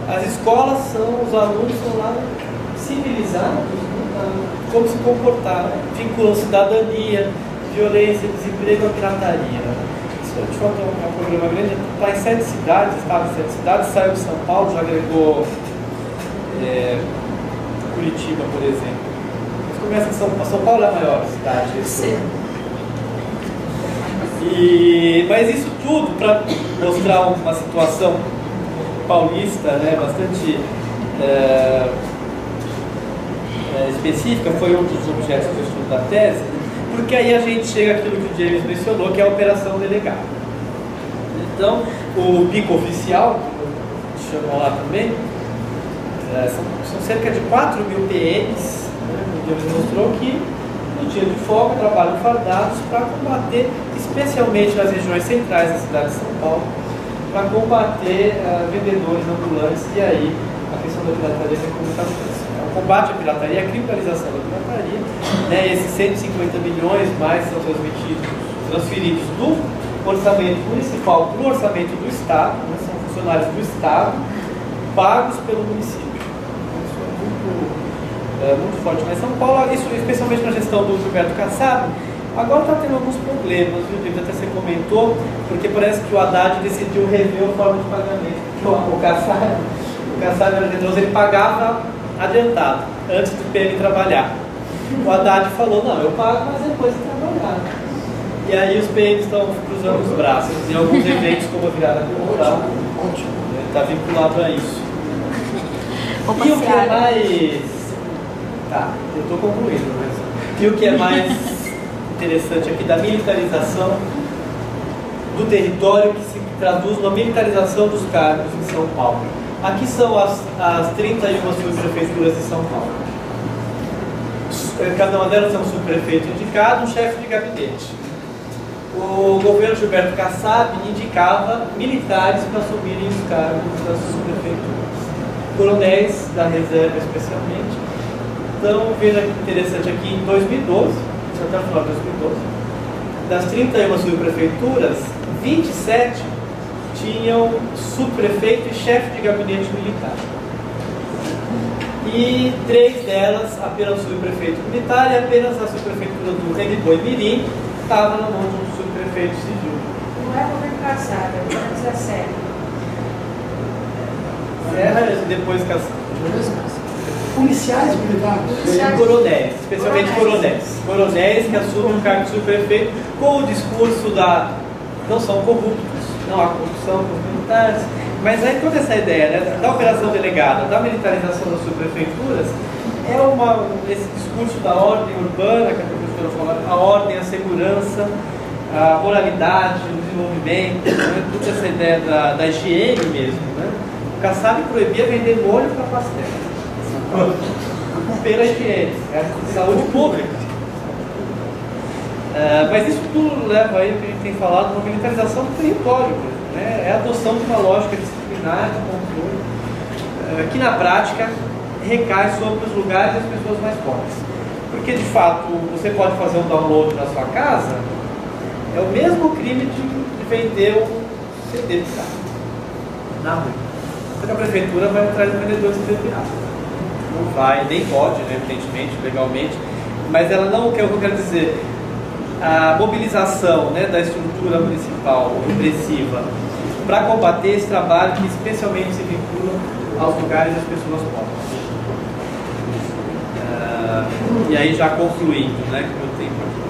As escolas os alunos são lá civilizados, como se comportar, vinculam cidadania, violência, desemprego à pirataria. Isso de fato é um programa grande, está em 7 cidades, estava em 7 cidades, saiu de São Paulo, já agregou Curitiba, por exemplo. Mas começa em São Paulo é a maior cidade. Mas isso tudo para mostrar uma situação paulista, né, bastante específica, foi um dos objetos do estudo da tese, porque aí a gente chega àquilo que o James mencionou, que é a operação delegada. Então, o pico oficial, que chamou lá também, são cerca de 4 mil PMs, né, que o James mostrou que no dia de folga trabalham fardados para combater, especialmente nas regiões centrais da cidade de São Paulo, para combater vendedores ambulantes, e aí a questão da pirataria vem como está acontecendo. O combate à pirataria, a criminalização da pirataria, né, esses 150 milhões mais são transferidos do orçamento municipal para o orçamento do Estado, né, são funcionários do Estado, pagos pelo município. Isso é muito forte. Mas São Paulo, isso, especialmente na gestão do Gilberto Kassab, agora está tendo alguns problemas, viu, David? Até você comentou, porque parece que o Haddad decidiu rever a forma de pagamento. O Kassab era generoso, ele pagava adiantado, antes do PM trabalhar. O Haddad falou, não, eu pago, mas depois de trabalhar. E aí os PMs estão cruzando os braços. Em alguns eventos, como a virada cultural, está vinculado a isso. E o que é mais... Tá, eu estou concluindo. Mas... E o que é mais interessante aqui da militarização do território, que se traduz na militarização dos cargos em São Paulo. Aqui são as 31 subprefeituras de São Paulo. Cada uma delas tem um subprefeito indicado, um chefe de gabinete. O governo Gilberto Kassab indicava militares para assumirem os cargos das subprefeituras. Coronéis da reserva, especialmente, Então, veja que interessante aqui, em 2012, isso até o final de 2012, das 31 subprefeituras, 27 tinham subprefeito e chefe de gabinete militar. E 3 delas apenas subprefeito militar, e apenas a subprefeitura do Remiboi Mirim estava na mão de um subprefeito civil. Não é governo passado, é governo 17. Serra, depois que as Policiais militares. coronéis, especialmente coronéis. Coronéis que assumem o cargo de subprefeito com o discurso da não são corruptos, não há corrupção com os militares. Mas aí toda essa ideia, né, da operação delegada, da militarização das subprefeituras, é esse discurso da ordem urbana, que a professora falou, a ordem, a segurança, a moralidade, o desenvolvimento, né, toda essa ideia da higiene mesmo. Né? O Kassab proibia vender molho para pastel. Pela higiene, saúde pública. Mas isso tudo leva aí, o que a gente tem falado, uma militarização do território, né? É a adoção de uma lógica disciplinar, de controle, que na prática recai sobre os lugares das pessoas mais pobres. Porque de fato, você pode fazer um download na sua casa, é o mesmo crime de vender um CD de carro na rua. Porque a prefeitura vai atrás do vendedor de CD pirata. Não vai, nem pode, né, evidentemente, legalmente, mas ela não, o que eu quero dizer, a mobilização, né, da estrutura municipal repressiva para combater esse trabalho que especialmente se vincula aos lugares das pessoas pobres. E aí já concluindo, né, que o meu tempo aqui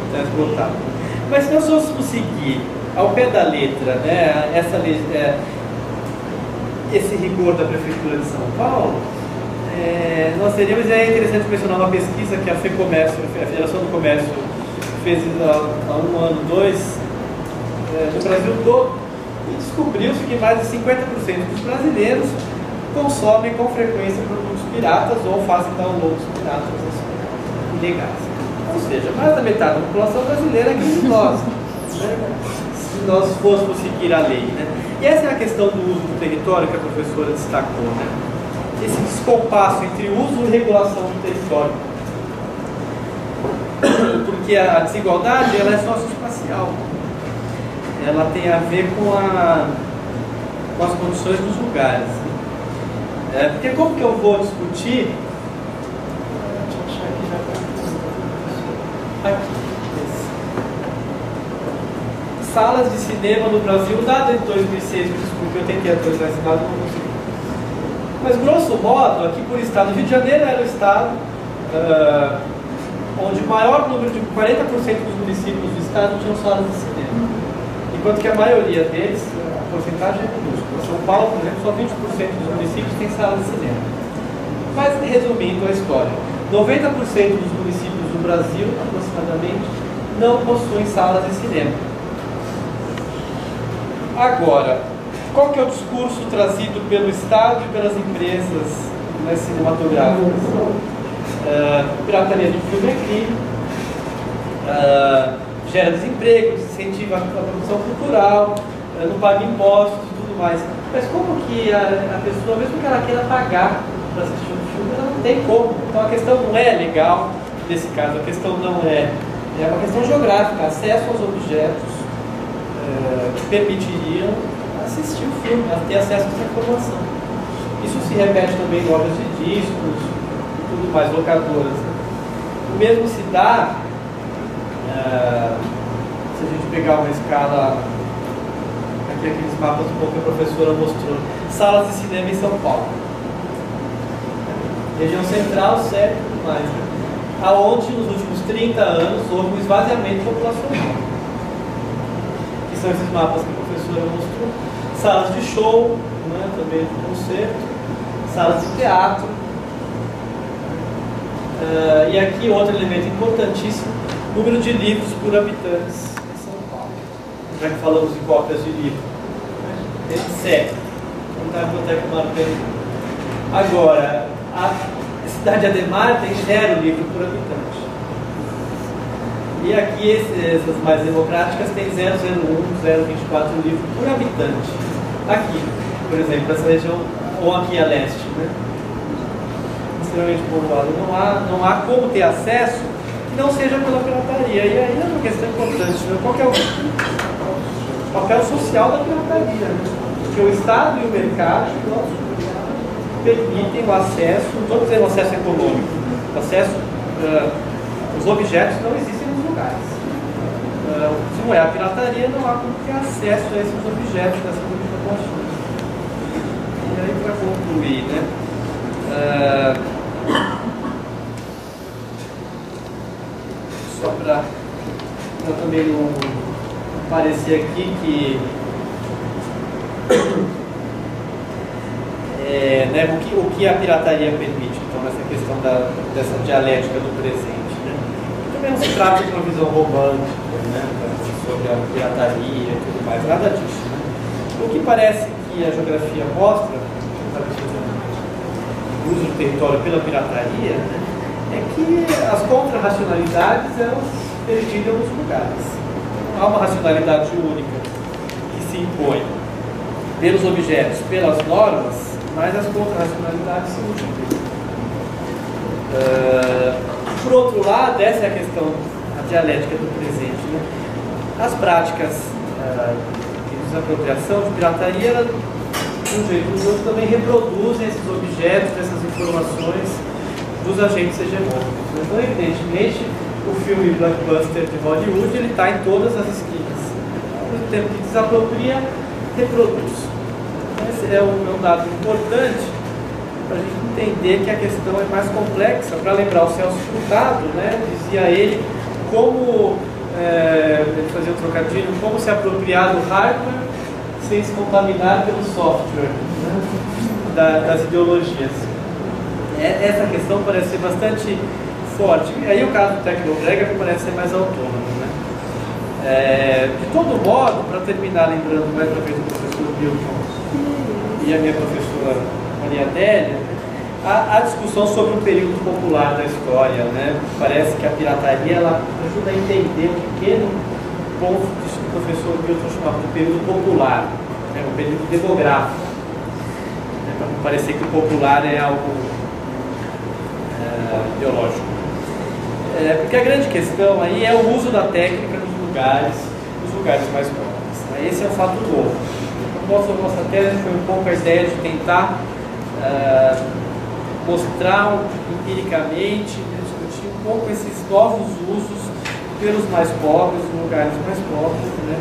está esgotado. Mas se nós fôssemos seguir ao pé da letra, né, esse rigor da Prefeitura de São Paulo, nós teríamos, é interessante mencionar uma pesquisa que a FEComércio, a Federação do Comércio, fez há 1 ano, 2, no Brasil todo, e descobriu-se que mais de 50% dos brasileiros consomem com frequência produtos piratas ou fazem downloads piratas ilegais. Ou seja, mais da metade da população brasileira é criminosa, né? Se nós fôssemos seguir a lei, né? E essa é a questão do uso do território que a professora destacou, né? Esse descompasso entre uso e regulação do território. Porque a desigualdade, ela é socioespacial. Ela tem a ver com as condições dos lugares. Porque como que eu vou discutir... Aqui. Salas de cinema no Brasil, dado em 2006, desculpe, eu tentei atualizar esse dado, não consegui. Mas, grosso modo, aqui por estado, o Rio de Janeiro era o estado onde o maior número de 40% dos municípios do estado tinham salas de cinema. Enquanto que a maioria deles, a porcentagem é minúscula. São Paulo, por exemplo, só 20% dos municípios têm salas de cinema. Mas, resumindo a história, 90% dos municípios do Brasil, aproximadamente, não possuem salas de cinema. Agora, qual que é o discurso trazido pelo Estado e pelas empresas, né, cinematográficas? Pirataria de filme é crime, gera desemprego, incentiva a produção cultural, não paga impostos e tudo mais. Mas como que a pessoa, mesmo que ela queira pagar para assistir um filme, ela não tem como. Então a questão não é legal nesse caso, a questão não é uma questão geográfica, acesso aos objetos que permitiriam assistir o filme, ter acesso a essa informação. Isso se repete também em lojas de discos e tudo mais, locadoras. Né? O mesmo se dá, se a gente pegar uma escala, aqui aqueles mapas um pouco que a professora mostrou, salas de cinema em São Paulo. Região central, sério e tudo mais. Né? Aonde nos últimos 30 anos houve um esvaziamento populacional. Que são esses mapas que a professora mostrou. Salas de show, né, também de concerto, salas de teatro. E aqui outro elemento importantíssimo, número de livros por habitantes em São Paulo. Já que falamos em cópias de livro. Sério. Não está a biblioteca Marcante. Agora, a cidade de Ademar tem 0 livros por habitante. E aqui essas mais democráticas têm 0,01, 0,24 livros por habitante. Aqui, por exemplo, essa região, ou aqui a leste, né? extremamente povoado, não há como ter acesso que não seja pela pirataria. E aí é uma questão importante, né? Qual que é o papel social da pirataria? Né? Porque o Estado e o mercado permitem o acesso, não estou dizendo acesso econômico, o acesso, os objetos não existem nos lugares. Se não é a pirataria, não há como ter acesso a esses objetos, a essas informações. E aí, para concluir, né? Só para também não parecer aqui que né, o que a pirataria permite, então, nessa questão dessa dialética do presente. Né? Também não se trata de uma visão romântica, né, sobre a pirataria e tudo mais, nada disso. Né? O que parece que a geografia mostra, o uso do território pela pirataria, né, é que as contra-racionalidades elas perdigam nos lugares. Não há uma racionalidade única que se impõe pelos objetos, pelas normas, mas as contra-racionalidades se multiplicam. Por outro lado, essa é a questão, a dialética do presente. Né? As práticas de desapropriação, de pirataria, ela, de um jeito ou do outro, também reproduzem esses objetos, essas informações dos agentes hegemônicos. Então, evidentemente, o filme blockbuster de Hollywood ele está em todas as esquinas. Ao mesmo tempo que desapropria, reproduz. Esse é um dado importante para a gente entender que a questão é mais complexa. Para lembrar o Celso Furtado, né, dizia ele como, ele fazia um trocadilho, como se apropriar do hardware sem se contaminar pelo software, né, das ideologias. Essa questão parece ser bastante forte. E aí o caso do Tecnobrega me parece ser mais autônomo. Né? De todo modo, para terminar, lembrando mais uma vez o professor Milton e a minha professora Maria Adélia, a discussão sobre o período popular da história, né? Parece que a pirataria ela ajuda a entender um pequeno ponto que o professor Milton chamava de período popular, né? Um período demográfico, né? Para não parecer que o popular é algo ideológico. Porque a grande questão aí é o uso da técnica nos lugares mais pobres. Né? Esse é um fato novo. Nossa tese foi um pouco a ideia de tentar mostrar empiricamente, discutir um pouco esses novos usos pelos mais pobres, nos lugares mais pobres, né,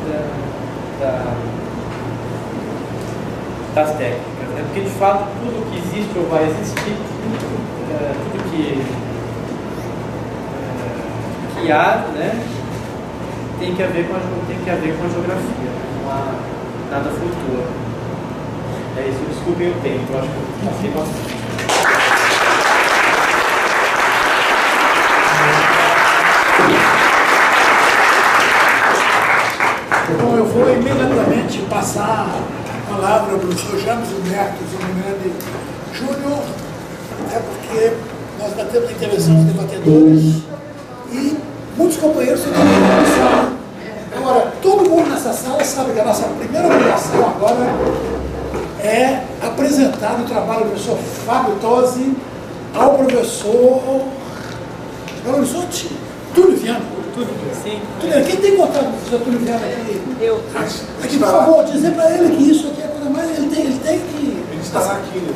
das técnicas. Né? Porque, de fato, tudo que existe ou vai existir, tudo que há, né, tem que haver com a geografia. Não há nada flutua. É isso, desculpem o tempo, eu acho que eu passei bastante. Bom, eu vou imediatamente passar a palavra ao professor James Humberto Zimmermann Júnior, porque nós ainda temos a intervenção dos debatedores e muitos companheiros se encontram na sala. Agora, todo mundo nessa sala sabe que a nossa primeira obrigação agora é apresentar o trabalho do professor Fábio Tosi ao professor Túlio Viana. Sim. Quem tem contato com o professor Túlio Viana aqui? Eu. Aqui, por favor, dizer para ele que isso aqui é a coisa mais... Ele tem que... Ele estará aqui, né?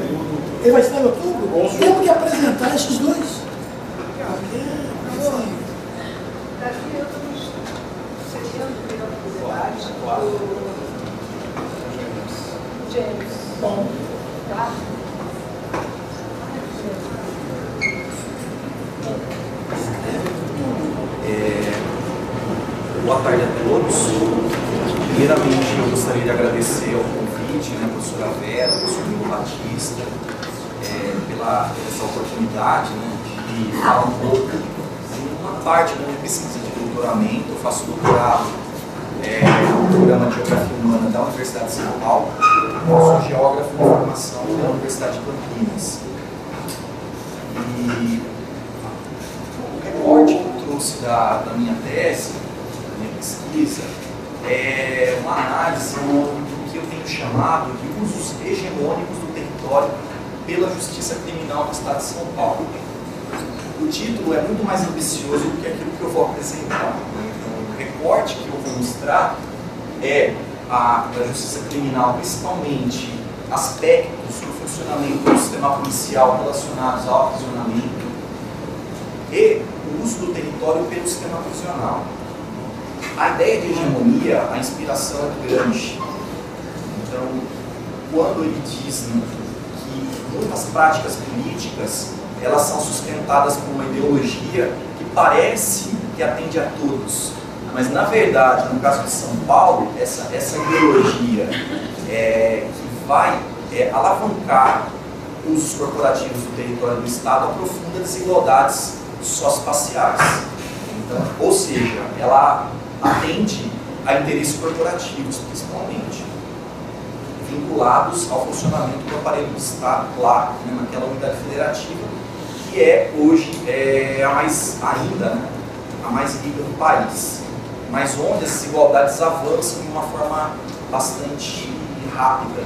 Ele vai estar em outubro? Temos que apresentar esses dois. Daqui eu estou nos 7 anos de universidade do James. Bom. Tá? Boa tarde a todos. Primeiramente, eu gostaria de agradecer ao convite, né, professora Vera, professor Milo Batista, pela essa oportunidade, né, de falar um pouco de uma parte da minha pesquisa de doutoramento. Eu faço doutorado no programa de Geografia Humana da Universidade de São Paulo. Eu sou geógrafo de formação da Universidade de Campinas. E o recorte que eu trouxe da minha tese, minha pesquisa, é uma análise do que eu tenho chamado de usos hegemônicos do território pela Justiça Criminal do Estado de São Paulo. O título é muito mais ambicioso do que aquilo que eu vou apresentar. Então, o recorte que eu vou mostrar é da Justiça Criminal, principalmente aspectos do funcionamento do sistema policial relacionados ao aprisionamento e o uso do território pelo sistema prisional. A ideia de hegemonia, a inspiração é do Gramsci. Então, quando ele diz, né, que muitas práticas políticas elas são sustentadas por uma ideologia que parece que atende a todos, mas na verdade, no caso de São Paulo, essa ideologia que vai alavancar usos corporativos do território do Estado aprofunda desigualdades socioespaciais. Então, ou seja, ela atende a interesses corporativos, principalmente, vinculados ao funcionamento do aparelho do Estado, lá, né, naquela unidade federativa, que é hoje a mais rica do país, mas onde as desigualdades avançam de uma forma bastante rápida.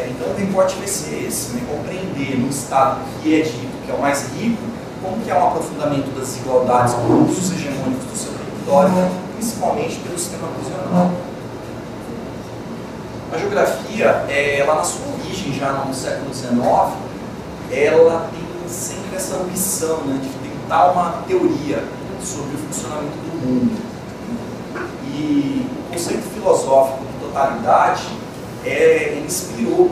Então o recorte vai ser esse, né, compreender no Estado que é dito que é o mais rico, como que é um aprofundamento das desigualdades por usos hegemônicos do seu território, principalmente pelo sistema prisional. A geografia, ela na sua origem, já no século XIX, ela tem sempre essa ambição, né, de tentar uma teoria sobre o funcionamento do mundo. E o conceito filosófico de totalidade, ele inspirou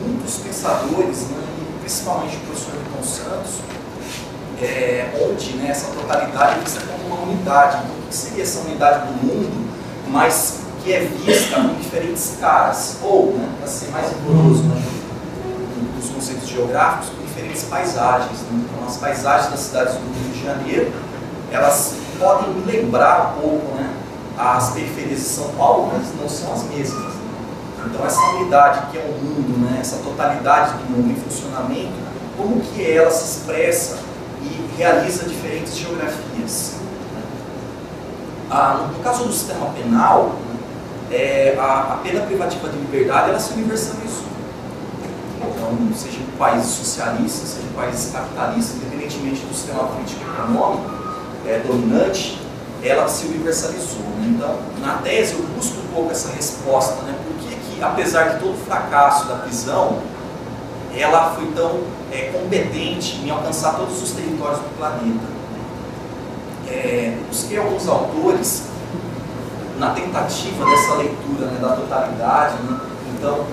muitos pensadores, né, e principalmente o professor Milton Santos, onde, né, essa totalidade é vista como uma unidade. Então, o que seria essa unidade do mundo, mas que é vista com diferentes caras, ou, né, para ser mais rigoroso, né, nos conceitos geográficos, com diferentes paisagens. Né? Então, as paisagens das cidades do Rio de Janeiro, elas podem me lembrar um pouco, né, as periferias de São Paulo, mas não são as mesmas. Né? Então, essa unidade que é o mundo, né, essa totalidade do mundo em funcionamento, como que ela se expressa e realiza diferentes geografias. No caso do sistema penal, a pena privativa de liberdade, ela se universalizou. Então, seja em países socialistas, seja em países capitalistas, independentemente do sistema político e econômico dominante, ela se universalizou. Né? Então, na tese, eu busco um pouco essa resposta, né? Por que, apesar de todo o fracasso da prisão, ela foi tão competente em alcançar todos os territórios do planeta? Busquei alguns autores na tentativa dessa leitura, né, da totalidade. Né? Então,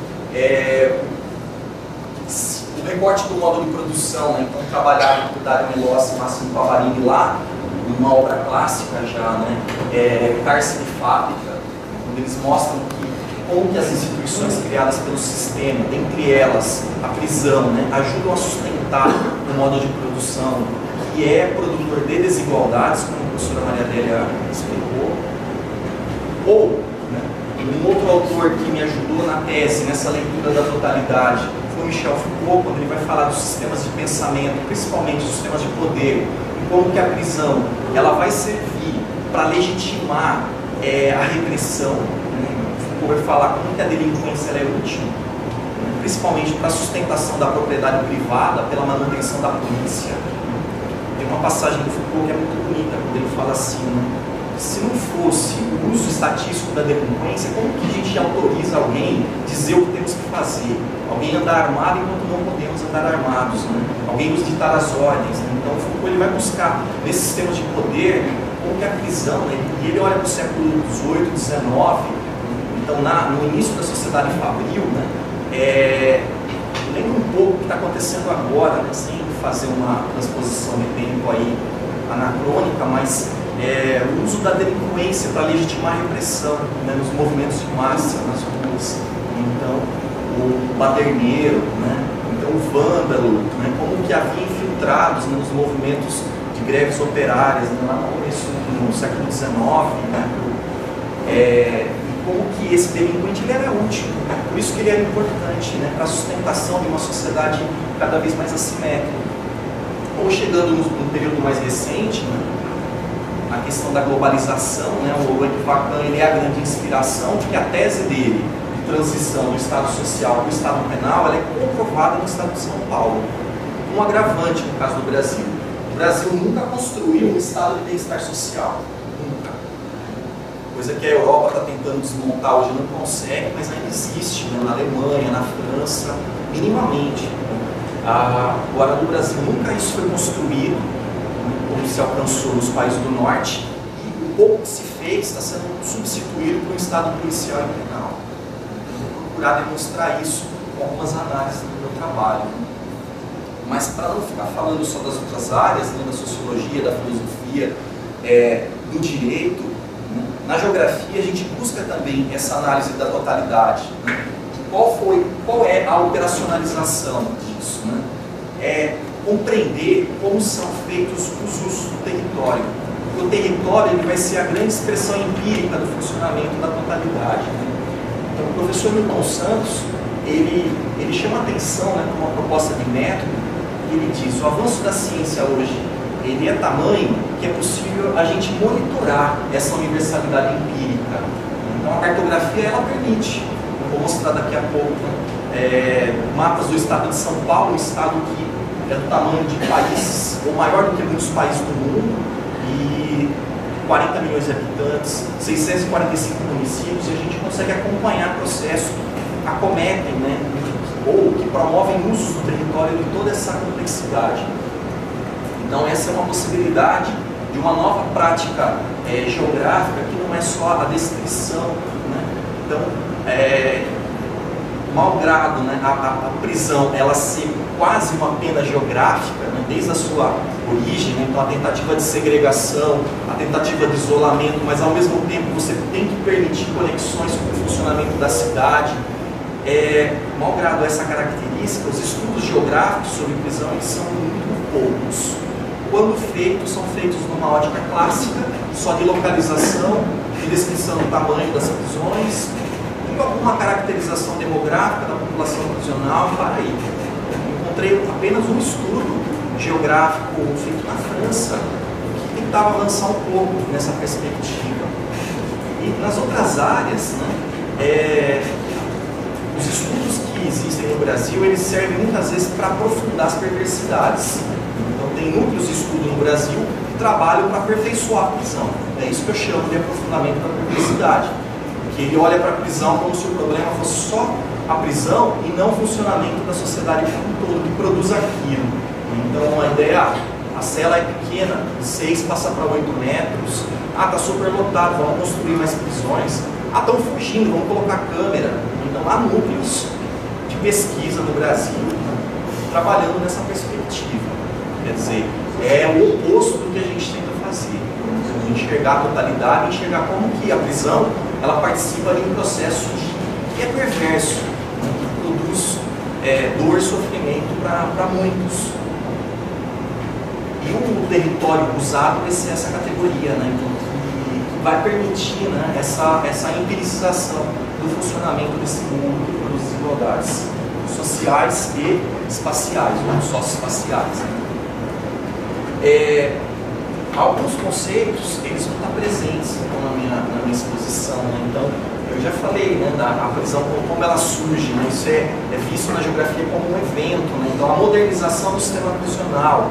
o recorte do modo de produção, né, então trabalhado por Dario Melossi e Massimo Pavarini lá, numa obra clássica já, né, Cárcere e Fábrica, onde eles mostram como que as instituições criadas pelo sistema, dentre elas a prisão, né, ajudam a sustentar o modo de produção, que é produtor de desigualdades, como a professora Maria Adélia explicou. Ou, né, um outro autor que me ajudou na tese, nessa leitura da totalidade, foi o Michel Foucault, quando ele vai falar dos sistemas de pensamento, principalmente os sistemas de poder, e como que a prisão ela vai servir para legitimar a repressão. Vai falar como que a delinquência ela é útil, né? Principalmente para a sustentação da propriedade privada, pela manutenção da polícia. Tem uma passagem do Foucault que é muito bonita, quando ele fala assim, né? Se não fosse o uso estatístico da delinquência, como que a gente autoriza alguém a dizer o que temos que fazer? Alguém andar armado enquanto não podemos andar armados, né? Alguém nos ditar as ordens. Né? Então o Foucault ele vai buscar nesses sistemas de poder como que a prisão, né? E ele olha para o século XVIII, XIX. Então, no início da sociedade fabril, né, lembra um pouco o que está acontecendo agora, né, sem fazer uma transposição de tempo aí anacrônica, mas o uso da delinquência para legitimar a repressão, né, nos movimentos de massa, nas ruas. Então, o baderneiro, né, então o vândalo, né, como que havia infiltrados, né, nos movimentos de greves operárias, né, lá no século XIX, né, como que esse delinquente ele era útil, por isso que ele era importante, né, para a sustentação de uma sociedade cada vez mais assimétrica. Ou chegando no período mais recente, né, a questão da globalização, né, o Henri Facan ele é a grande inspiração, porque a tese dele, transição do Estado social para o Estado penal, ela é comprovada no Estado de São Paulo. Um agravante no caso do Brasil. O Brasil nunca construiu um Estado de bem-estar social. Nunca. Coisa que a Europa está tentando desmontar hoje, não consegue, mas ainda existe, né? Na Alemanha, na França, minimamente. Agora no Brasil nunca isso foi construído, como se alcançou nos países do norte, e o pouco que se fez está sendo substituído por um Estado policial e penal. Vou procurar demonstrar isso com algumas análises do meu trabalho. Mas para não ficar falando só das outras áreas, né, da sociologia, da filosofia, do direito, né, na geografia a gente busca também essa análise da totalidade. Né? Qual é a operacionalização disso? Né? É compreender como são feitos os usos do território. O território ele vai ser a grande expressão empírica do funcionamento da totalidade. Né? Então, o professor Milton Santos, ele chama atenção, né, com uma proposta de método. Ele diz: o avanço da ciência hoje ele é tamanho que é possível a gente monitorar essa universalidade empírica. Então, a cartografia ela permite. Vou mostrar daqui a pouco mapas do estado de São Paulo, um estado que é do tamanho de países, ou maior do que muitos países do mundo, e 40 milhões de habitantes, 645 municípios, e a gente consegue acompanhar processos que acometem, né, ou que promovem usos do território de toda essa complexidade. Então essa é uma possibilidade de uma nova prática geográfica que não é só a descrição, né? Então, malgrado, né, a prisão ela ser quase uma pena geográfica, né, desde a sua origem, né, então a tentativa de segregação, a tentativa de isolamento, mas ao mesmo tempo você tem que permitir conexões com o funcionamento da cidade. Malgrado essa característica, os estudos geográficos sobre prisão eles são muito poucos. Quando feitos, são feitos numa ótica clássica, só de localização, de descrição do tamanho das prisões, e alguma caracterização demográfica da população prisional, para aí. Encontrei apenas um estudo geográfico feito na França, que tentava avançar um pouco nessa perspectiva. E nas outras áreas, né, os estudos que existem no Brasil, eles servem muitas vezes para aprofundar as perversidades. Então tem núcleos de estudo no Brasil que trabalham para aperfeiçoar a prisão. É isso que eu chamo de aprofundamento da perversidade. Que ele olha para a prisão como se o problema fosse só a prisão e não o funcionamento da sociedade como um todo, que produz aquilo. Então a ideia, a cela é pequena, de 6 passa para 8 metros, está superlotado, vamos construir mais prisões, estão fugindo, vamos colocar câmera. Então há núcleos de pesquisa no Brasil trabalhando nessa perspectiva. Quer dizer, é o oposto do que a gente tenta fazer. Enxergar a totalidade, enxergar como que a prisão ela participa de um processo que é perverso, né, que produz dor e sofrimento para muitos. E o território usado vai ser essa categoria, né, então, que vai permitir, né, essa empiricização do funcionamento desse mundo que produz desigualdades sociais e espaciais, não só espaciais. Né. Alguns conceitos, eles vão estar presentes então, na minha exposição, né? Então, eu já falei, né, da prisão, como ela surge, né? Isso é visto na geografia como um evento, né? Então, a modernização do sistema prisional.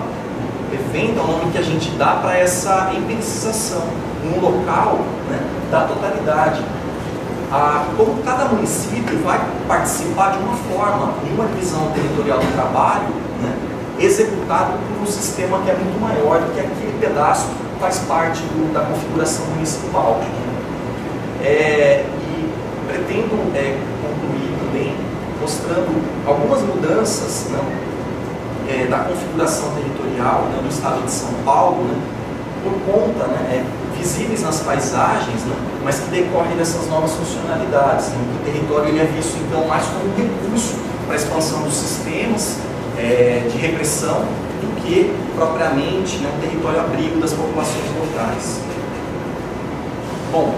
Evento é o nome que a gente dá para essa empiricização, num local, né, da totalidade. Como cada município vai participar de uma forma, de uma divisão territorial do trabalho, né, executado por um sistema que é muito maior do que aquele pedaço que faz parte da configuração municipal. E pretendo concluir também mostrando algumas mudanças, né, da configuração territorial, né, do estado de São Paulo, né, por conta, né, visíveis nas paisagens, né, mas que decorrem dessas novas funcionalidades. Né. O território ele é visto então mais como um recurso para a expansão dos sistemas de repressão do que propriamente, né, um território abrigo das populações locais. Bom,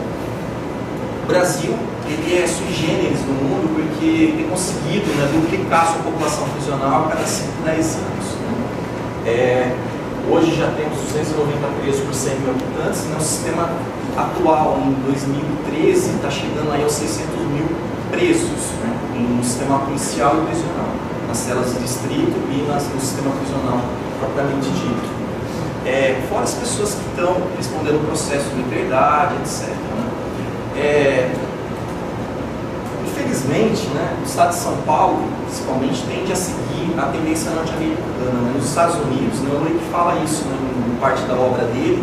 o Brasil ele é sui generis no mundo porque tem conseguido, né, duplicar sua população prisional a cada 5, 10 anos. Né. Hoje já temos 290 presos por 100 mil habitantes, né, o sistema atual em 2013 está chegando aí aos 600 mil presos, né, no sistema policial e prisional, nas celas de distrito e no sistema prisional propriamente dito. Fora as pessoas que estão respondendo o processo de liberdade, etc. Né? Infelizmente, né, o estado de São Paulo, principalmente, tende a seguir a tendência norte-americana. Né? Nos Estados Unidos, né, o Leite fala isso, né, em parte da obra dele,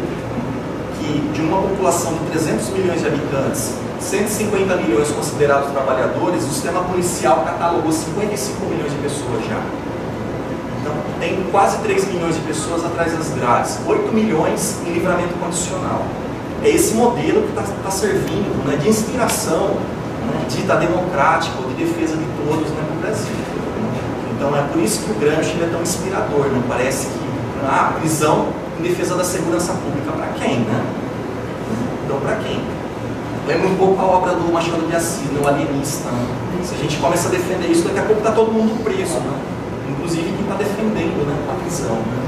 que de uma população de 300 milhões de habitantes, 150 milhões considerados trabalhadores, o sistema policial catalogou 55 milhões de pessoas já. Então, tem quase 3 milhões de pessoas atrás das grades, 8 milhões em livramento condicional. É esse modelo que está servindo, né, de inspiração, né, dita democrática ou de defesa de todos, né, no Brasil. Então, é por isso que o Gramsci é tão inspirador. Né? Parece que a prisão em defesa da segurança pública, para quem? Né? Então, para quem? Lembra um pouco a obra do Machado de Assis, né, o alienista. Né? Se a gente começa a defender isso, daqui a pouco está todo mundo preso. Né? Inclusive quem está defendendo, né, a prisão. Né?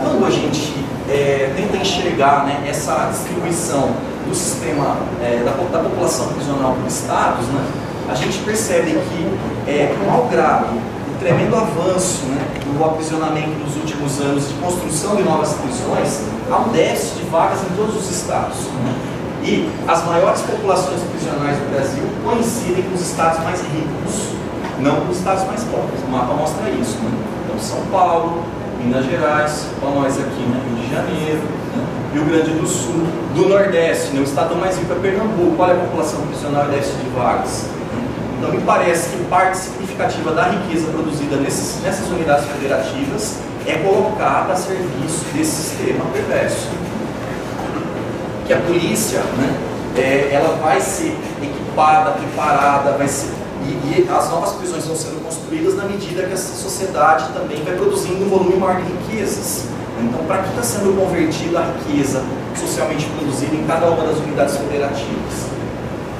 Quando a gente tenta enxergar, né, essa distribuição do sistema da população prisional por estados, né, a gente percebe que, malgrado o tremendo avanço, né, do aprisionamento nos últimos anos de construção de novas prisões, há um déficit de vagas em todos os estados. Né? E as maiores populações prisionais do Brasil coincidem com os estados mais ricos, não com os estados mais pobres. O mapa mostra isso. Né? Então, São Paulo, Minas Gerais, para nós aqui, né? Rio de Janeiro, né? Rio Grande do Sul, do Nordeste, né? O estado mais rico é Pernambuco. Olha a população prisional e déficit de vagas. Então, me parece que parte significativa da riqueza produzida nessas unidades federativas é colocada a serviço desse sistema perverso. Que a polícia, né, ela vai ser equipada, preparada, e as novas prisões vão sendo construídas na medida que essa sociedade também vai produzindo um volume maior de riquezas. Então, para que está sendo convertida a riqueza socialmente produzida em cada uma das unidades federativas?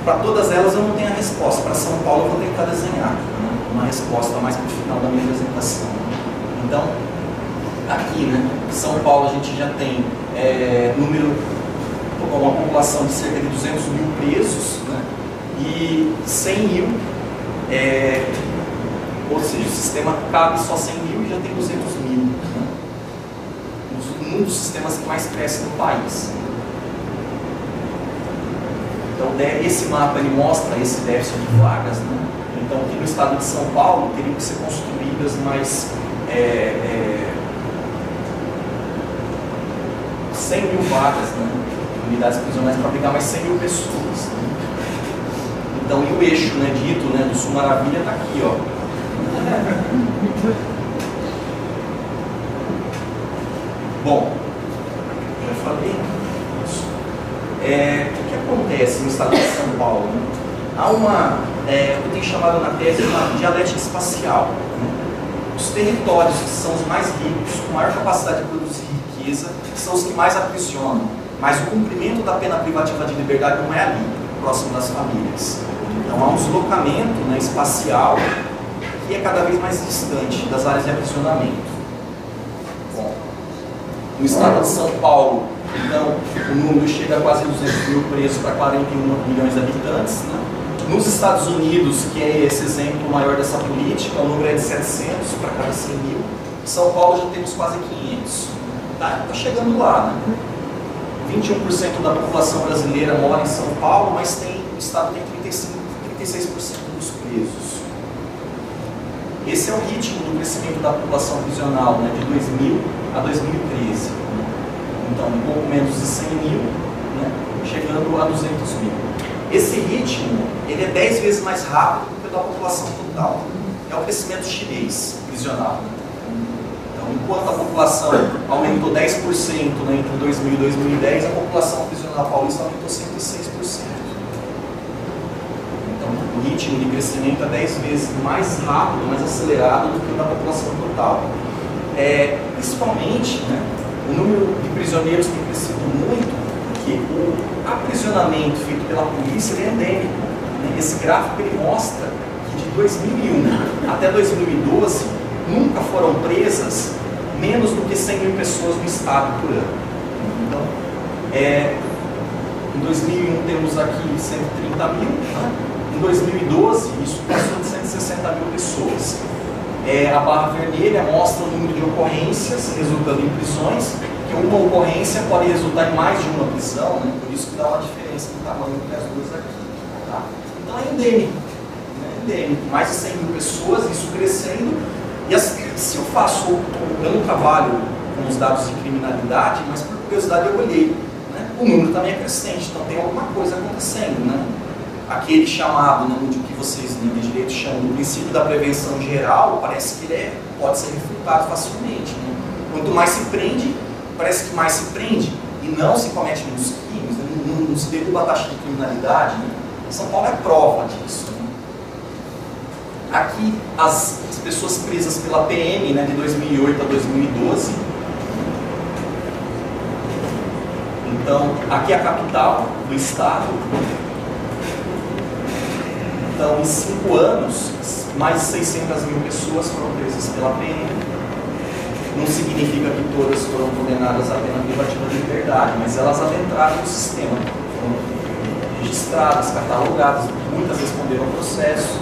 Para todas elas eu não tenho a resposta. Para São Paulo eu vou tentar desenhar, né, uma resposta mais para o final da minha apresentação. Então, aqui, né, em São Paulo a gente já tem uma população de cerca de 200 mil presos, né, e 100 mil, ou seja, o sistema cabe só 100 mil e já tem 200 mil. Né, um dos sistemas que mais cresce no país. Então, esse mapa ele mostra esse déficit de vagas. Né? Então, aqui no estado de São Paulo, teriam que ser construídas mais 100 mil vagas, né? Unidades prisionais para abrigar mais 100 mil pessoas. Né? Então, e o eixo, né, dito, né, do Sul Maravilha está aqui, ó. Bom, já falei isso. O que acontece no estado de São Paulo? Né? Há eu tenho chamado na tese uma dialética espacial. Né? Os territórios que são os mais ricos, com maior capacidade de produzir riqueza, são os que mais aprisionam. Mas o cumprimento da pena privativa de liberdade não é ali, próximo das famílias. Então há um deslocamento, né, espacial que é cada vez mais distante das áreas de aprisionamento. Bom, no estado de São Paulo, então, o número chega a quase 200 mil presos para 41 milhões de habitantes. Né? Nos Estados Unidos, que é esse exemplo maior dessa política, o número é de 700 para cada 100 mil. Em São Paulo já temos quase 500. Está chegando lá. Né? 21% da população brasileira mora em São Paulo, mas o estado tem 36% dos presos. Esse é o ritmo do crescimento da população prisional, né, de 2000 a 2013. Então, um pouco menos de 100 mil, né, chegando a 200 mil. Esse ritmo ele é 10 vezes mais rápido do que o da população total. É o crescimento chinês prisional. Então, enquanto a população aumentou 10%, né, entre 2000 e 2010, a população prisional paulista aumentou 106%. Então, o ritmo de crescimento é 10 vezes mais rápido, mais acelerado do que o da população total. Principalmente, né, o número de prisioneiros tem crescido muito, porque o aprisionamento feito pela polícia é endêmico. Né? Esse gráfico ele mostra que de 2001 até 2012 nunca foram presas menos do que 100 mil pessoas no estado por ano. Então, Em 2001 temos aqui 130 mil, né? Em 2012 isso passou de 160 mil pessoas. A barra vermelha mostra o número de ocorrências resultando em prisões, que uma ocorrência pode resultar em mais de uma prisão, né? Por isso que dá uma diferença no tamanho entre as duas aqui. Tá? Então é endêmico, né? Endêmico, mais de 100 mil pessoas, isso crescendo. E se eu não trabalho com os dados de criminalidade, mas por curiosidade eu olhei, né? O número também é crescente, então tem alguma coisa acontecendo, né? Aquele chamado, né, o que vocês de direito chamam do princípio da prevenção geral, parece que ele pode ser refutado facilmente. Né? Quanto mais se prende, parece que mais se prende e não se comete muitos crimes, né? não se derruba a taxa de criminalidade. Né? São Paulo é prova disso. Né? Aqui as pessoas presas pela PM, né, de 2008 a 2012. Então, aqui é a capital do estado. Então, em 5 anos, mais de 600 mil pessoas foram presas pela PM. Não significa que todas foram condenadas à pena privativa de liberdade, mas elas adentraram no sistema. Foram registradas, catalogadas, muitas responderam ao processo.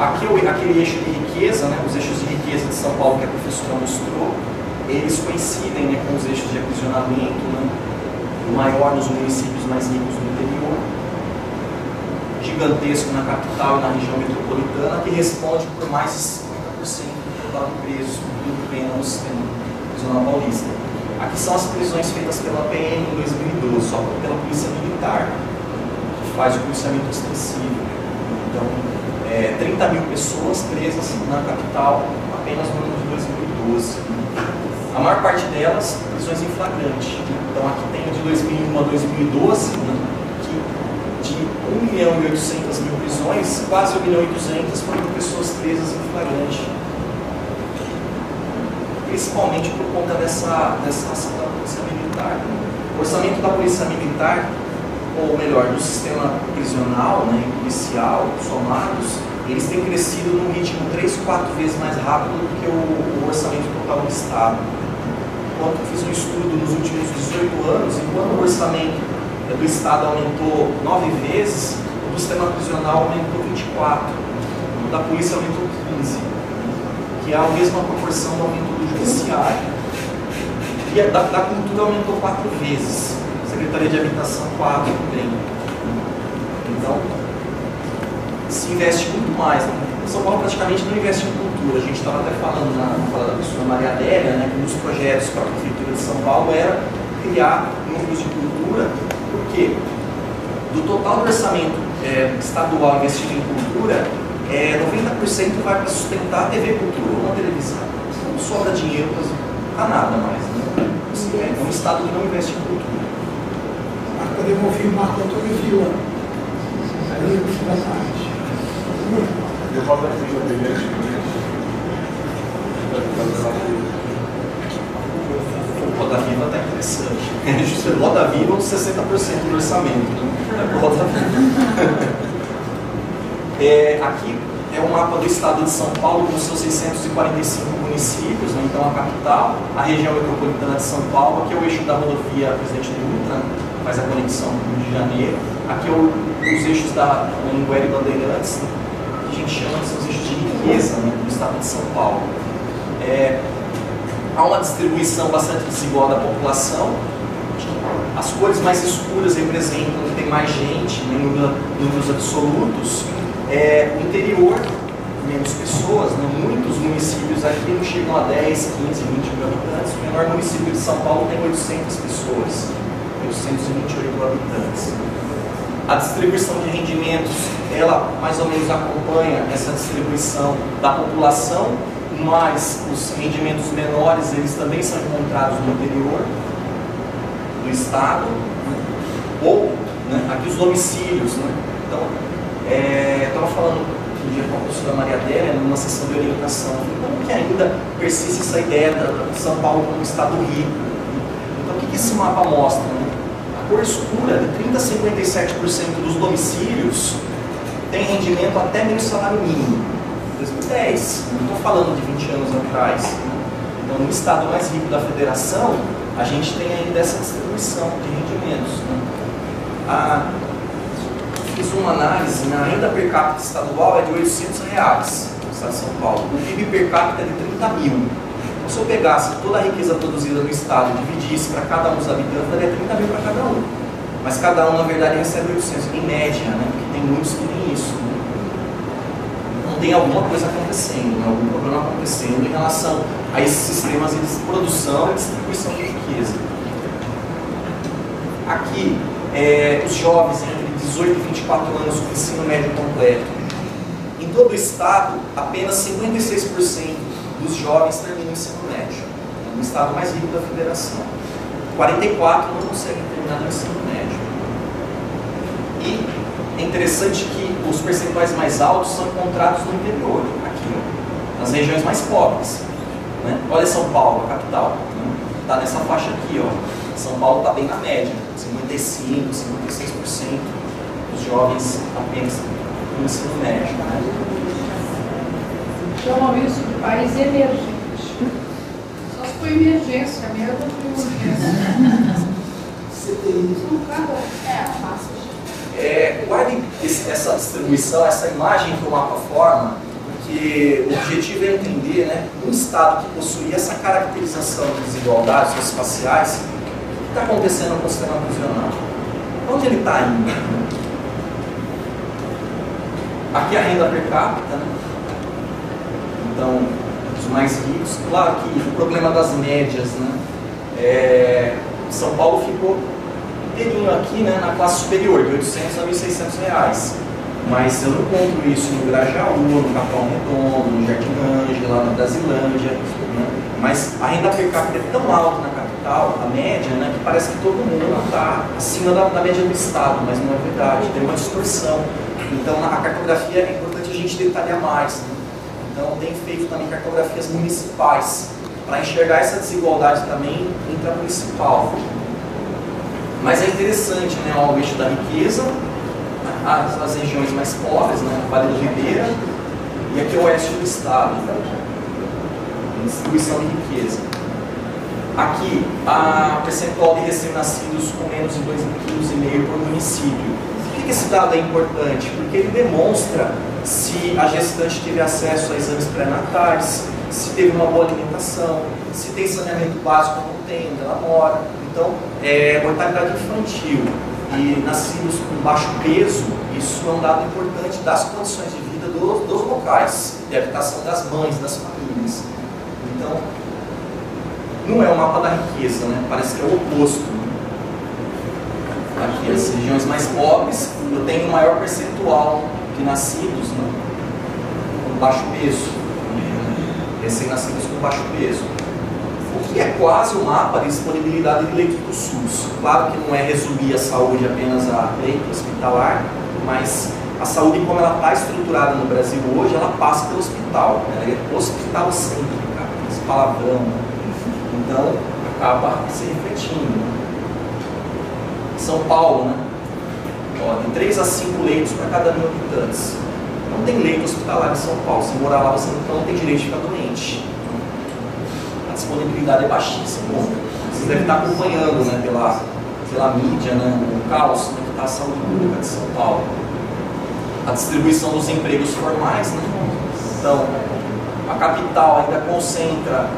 Aquele eixo de riqueza, né, os eixos de riqueza de São Paulo que a professora mostrou, eles coincidem, né, com os eixos de aprisionamento, né, o maior nos municípios mais ricos do interior, gigantesco na capital e na região metropolitana, que responde por mais de 50% do total de presos cumprindo pena no sistema prisional paulista. Aqui são as prisões feitas pela PM em 2012, só pela Polícia Militar, que faz o policiamento extensivo. Então, 30 mil pessoas presas na capital apenas no ano de 2012. A maior parte delas, prisões em flagrante. Então aqui tem de 2001 a 2012, né, que de 1.800.000 prisões, quase 1.200.000 foram pessoas presas em flagrante. Principalmente por conta dessa ação da Polícia Militar. O orçamento da Polícia Militar, ou melhor, do sistema prisional, né, e policial, somados, eles têm crescido num ritmo 3, 4 vezes mais rápido do que o orçamento total do Estado. Enquanto eu fiz um estudo nos últimos 18 anos, enquanto o orçamento do Estado aumentou 9 vezes, o do sistema prisional aumentou 24, o da polícia aumentou 15, que é a mesma proporção do aumento do judiciário. E a da cultura aumentou 4 vezes, Secretaria de Habitação 4 também. Então, se investe muito mais. São Paulo praticamente não investe em cultura. A gente estava até falando na fala da professora Maria Adélia, né, que um dos projetos para a Prefeitura de São Paulo era criar núcleos de cultura, porque do total do orçamento estadual investido em cultura, 90% vai para sustentar a TV Cultura, uma televisão. Não sobra dinheiro para nada mais. Né? É um estado que não investe em cultura. Mas podemos ouvir o Marco Antônio Vila. Ali no fim da tarde. Eu falo da independente. O Roda Viva está interessante. Roda Viva, 60% do orçamento. Né? Roda Viva. Aqui é o mapa do estado de São Paulo com seus 645 municípios, né? Então a capital, a região metropolitana de São Paulo, aqui é o eixo da rodovia Presidente Dutra, faz a conexão com o Rio de Janeiro. Aqui é os eixos da Anhanguera e Bandeirantes, né? Que a gente chama de seus eixos de riqueza, né? Do estado de São Paulo. Há uma distribuição bastante desigual da população. As cores mais escuras representam que tem mais gente, né, em números absolutos. O interior, menos pessoas, né, muitos municípios aqui não chegam a 10, 15, 20 mil habitantes. O menor município de São Paulo tem 800 pessoas, 828 habitantes. A distribuição de rendimentos, ela mais ou menos acompanha essa distribuição da população, mas os rendimentos menores, eles também são encontrados no interior do estado, né? Ou, né, aqui os domicílios, né? Então, eu estava falando um dia com a professora Maria Adélia, numa sessão de orientação, como que ainda persiste essa ideia de São Paulo como um estado rico? Então, o que esse mapa mostra? Né? A cor escura, de 30% a 57% dos domicílios tem rendimento até meio salário mínimo. 2010, não estou falando de 20 anos atrás. Então, no estado mais rico da federação, a gente tem ainda essa distribuição de rendimentos. Né? Fiz uma análise, na renda per capita estadual é de R$800 no estado de São Paulo. O PIB per capita é de 30 mil. Então, se eu pegasse toda a riqueza produzida no estado e dividisse para cada um dos habitantes, daria 30 mil para cada um. Mas cada um, na verdade, recebe 800, em média, né? Porque tem muitos que têm isso. Né? Então, tem alguma coisa acontecendo, né? Algum problema acontecendo em relação a esses sistemas de produção e distribuição de riqueza. Aqui, os jovens entre 18 e 24 anos com ensino médio completo. Em todo o estado, apenas 56% dos jovens terminam o ensino médio. É o estado mais rico da federação. 44% não conseguem terminar o ensino médio. E é interessante que os percentuais mais altos são encontrados no interior, aqui, nas regiões mais pobres. Né? Olha São Paulo, a capital. Está nessa faixa aqui. Ó. São Paulo está bem na média, 55%, 56% dos jovens apenas no ensino médio. Né? Chamam isso de país emergente. Só se for emergência mesmo, foi urgência. Guarde essa distribuição, essa imagem que o mapa forma, porque o objetivo é entender, né, um estado que possui essa caracterização de desigualdades espaciais, o que está acontecendo com o sistema prisional? Onde ele está indo? Aqui a renda per capita, né? Então, os mais ricos, claro que o problema das médias, né? São Paulo ficou inteirinho aqui, né, na classe superior, de 800 a 1.600 reais. Mas eu não encontro isso no Grajaú, no Capão Redondo, no Jardim Ângela, lá na Brasilândia. Né? Mas a renda per capita é tão alta na capital, a média, né, que parece que todo mundo está acima da média do estado, mas não é verdade, tem uma distorção. Então, na cartografia é importante a gente detalhar mais. Né? Então, tem feito também cartografias municipais, para enxergar essa desigualdade também intramunicipal. Mas é interessante, né, o eixo da riqueza, as regiões mais pobres, né, Vale do Ribeira, e aqui o oeste do estado, distribuição de riqueza. Aqui, a percentual de recém-nascidos com menos de 2,5 kg por município. Por que esse dado é importante? Porque ele demonstra se a gestante teve acesso a exames pré-natais, se teve uma boa alimentação, se tem saneamento básico ou não tem, onde ela mora. Então, mortalidade infantil e nascidos com baixo peso, isso é um dado importante das condições de vida dos locais, de habitação das mães, das famílias. Então, não é o mapa da riqueza, né? Parece que é o oposto. Aqui, as regiões mais pobres, eu tenho um maior percentual de nascidos, né, com baixo peso, recém-nascidos com baixo peso. O que é quase um mapa de disponibilidade de leitos do SUS. Claro que não é resumir a saúde apenas a leito hospitalar, mas a saúde, como ela está estruturada no Brasil hoje, ela passa pelo hospital, ela é hospitalocêntrica, esse palavrão. Então, acaba se refletindo. São Paulo, né? Ó, tem 3 a 5 leitos para cada 1.000 habitantes. Não tem leito hospitalar em São Paulo. Se morar lá, você não tem direito de ficar doente. A disponibilidade é baixíssima. Vocês devem estar acompanhando, né, pela mídia, né, o caos, né, que está a saúde pública de São Paulo. A distribuição dos empregos formais, né? Então, a capital ainda concentra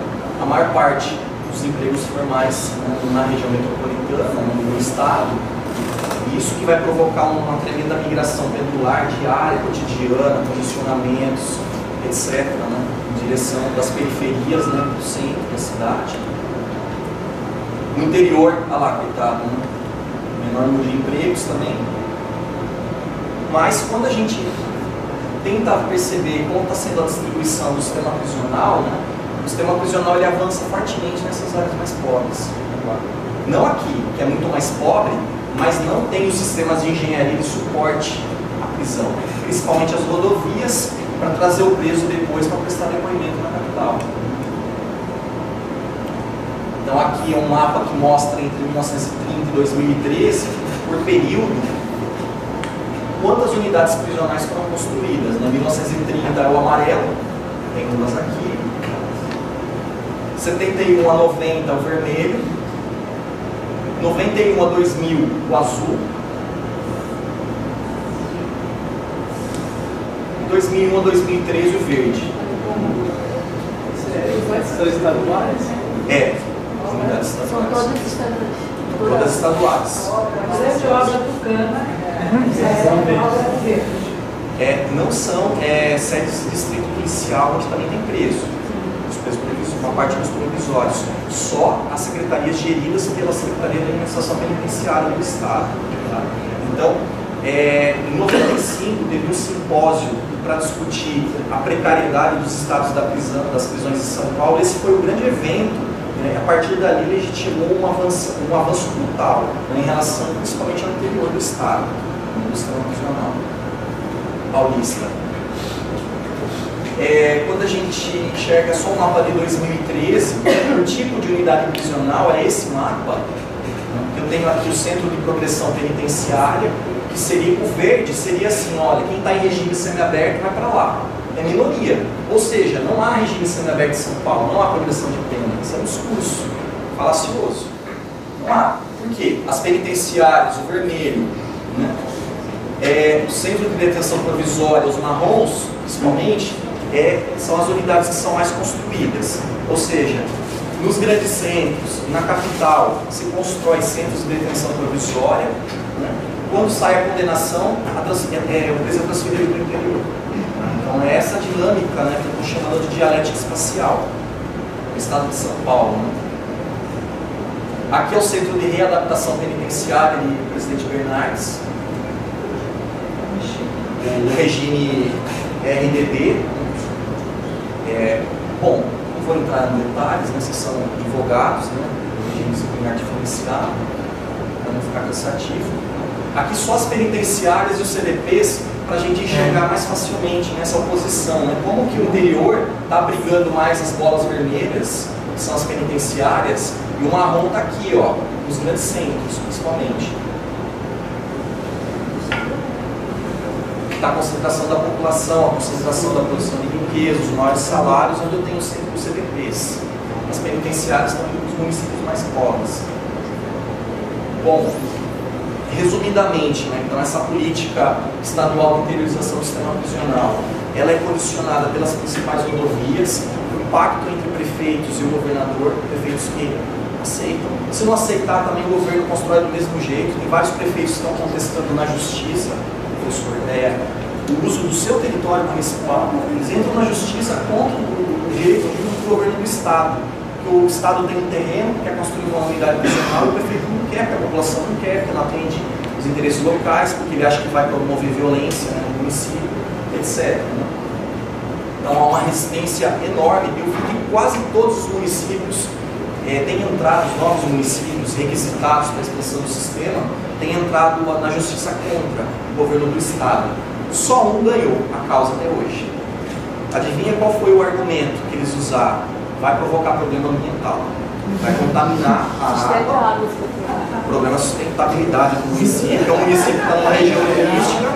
a maior parte dos empregos formais, né, na região metropolitana, no estado. Isso que vai provocar uma tremenda migração pendular diária, cotidiana, condicionamentos, etc., né, em direção das periferias, né, do centro da cidade. No interior, olha lá, coitado, né, menor número de empregos também. Mas quando a gente tenta perceber como está sendo a distribuição do sistema prisional, né, o sistema prisional ele avança fortemente nessas áreas mais pobres. Não aqui, que é muito mais pobre, mas não tem os sistemas de engenharia de suporte à prisão, principalmente as rodovias, para trazer o preso depois para prestar depoimento na capital. Então aqui é um mapa que mostra entre 1930 e 2013, por período, quantas unidades prisionais foram construídas. Em 1930 é o amarelo, tem umas aqui. 71 a 90 o vermelho, 91 a 2000, o azul. 2001 a 2013, o verde. São estaduais? É, as unidades São estaduais. todas estaduais. Todas estaduais. Grande obra tucana, obra do verde. Não são sedes de distrito policial onde também tem preso. Os presos provisórios, uma parte dos provisórios. Só as secretarias geridas pela Secretaria de Administração Penitenciária do Estado. Tá? Então, em 95 teve um simpósio para discutir a precariedade dos estados das prisões de São Paulo. Esse foi o grande evento, né? A partir dali legitimou um avanço brutal, né? Em relação principalmente ao interior do estado, do sistema prisional paulista. Quando a gente enxerga só o mapa de 2013, o tipo de unidade prisional é esse mapa. Eu tenho aqui o Centro de Progressão Penitenciária, que seria o verde, seria assim, olha, quem está em regime semiaberto vai para lá. É minoria. Ou seja, não há regime semiaberto em São Paulo, não há progressão de pena. Isso é um discurso falacioso. Não há. Por quê? As penitenciárias, o vermelho, né? O centro de detenção provisória, os marrons, principalmente, são as unidades que são mais construídas. Ou seja, nos grandes centros, na capital, se constrói centros de detenção provisória, né? Quando sai a condenação, o preso é transferido para o interior. Então é essa dinâmica, né, que eu estou chamando de dialética espacial, no estado de São Paulo. Né? Aqui é o Centro de Readaptação Penitenciária de Presidente Bernardes, o regime RDB. Bom, não vou entrar em detalhes, né, vocês são advogados, né, regime disciplinar diferenciado, para não ficar cansativo. Aqui só as penitenciárias e os CDPs para a gente enxergar mais facilmente nessa oposição, né? Como que o interior está abrigando mais as bolas vermelhas, que são as penitenciárias, e o marrom está aqui, ó, nos grandes centros, principalmente. Está a concentração da população, a concentração da produção de riqueza, os maiores salários, onde eu tenho sempre os CDPs. As penitenciárias estão nos municípios mais pobres. Bom, resumidamente, né, então essa política estadual de interiorização do sistema prisional, ela é condicionada pelas principais rodovias, o pacto entre prefeitos e o governador, prefeitos que aceitam. Se não aceitar, também o governo constrói do mesmo jeito. Tem vários prefeitos que estão contestando na justiça, professor, o uso do seu território municipal. Eles entram na justiça contra o direito do governo do estado. O estado tem um terreno, quer construir uma unidade prisional, e o prefeito não quer, porque a população não quer, porque ela atende os interesses locais, porque ele acha que vai promover violência, né, no município, etc. Né? Então há uma resistência enorme. Eu vi que quase todos os municípios têm entrado, os novos municípios requisitados para a expansão do sistema, têm entrado na justiça contra o governo do estado. Só um ganhou a causa até hoje. Adivinha qual foi o argumento que eles usaram? Vai provocar problema ambiental, vai contaminar a água, problema de sustentabilidade do município, porque o município está numa região turística,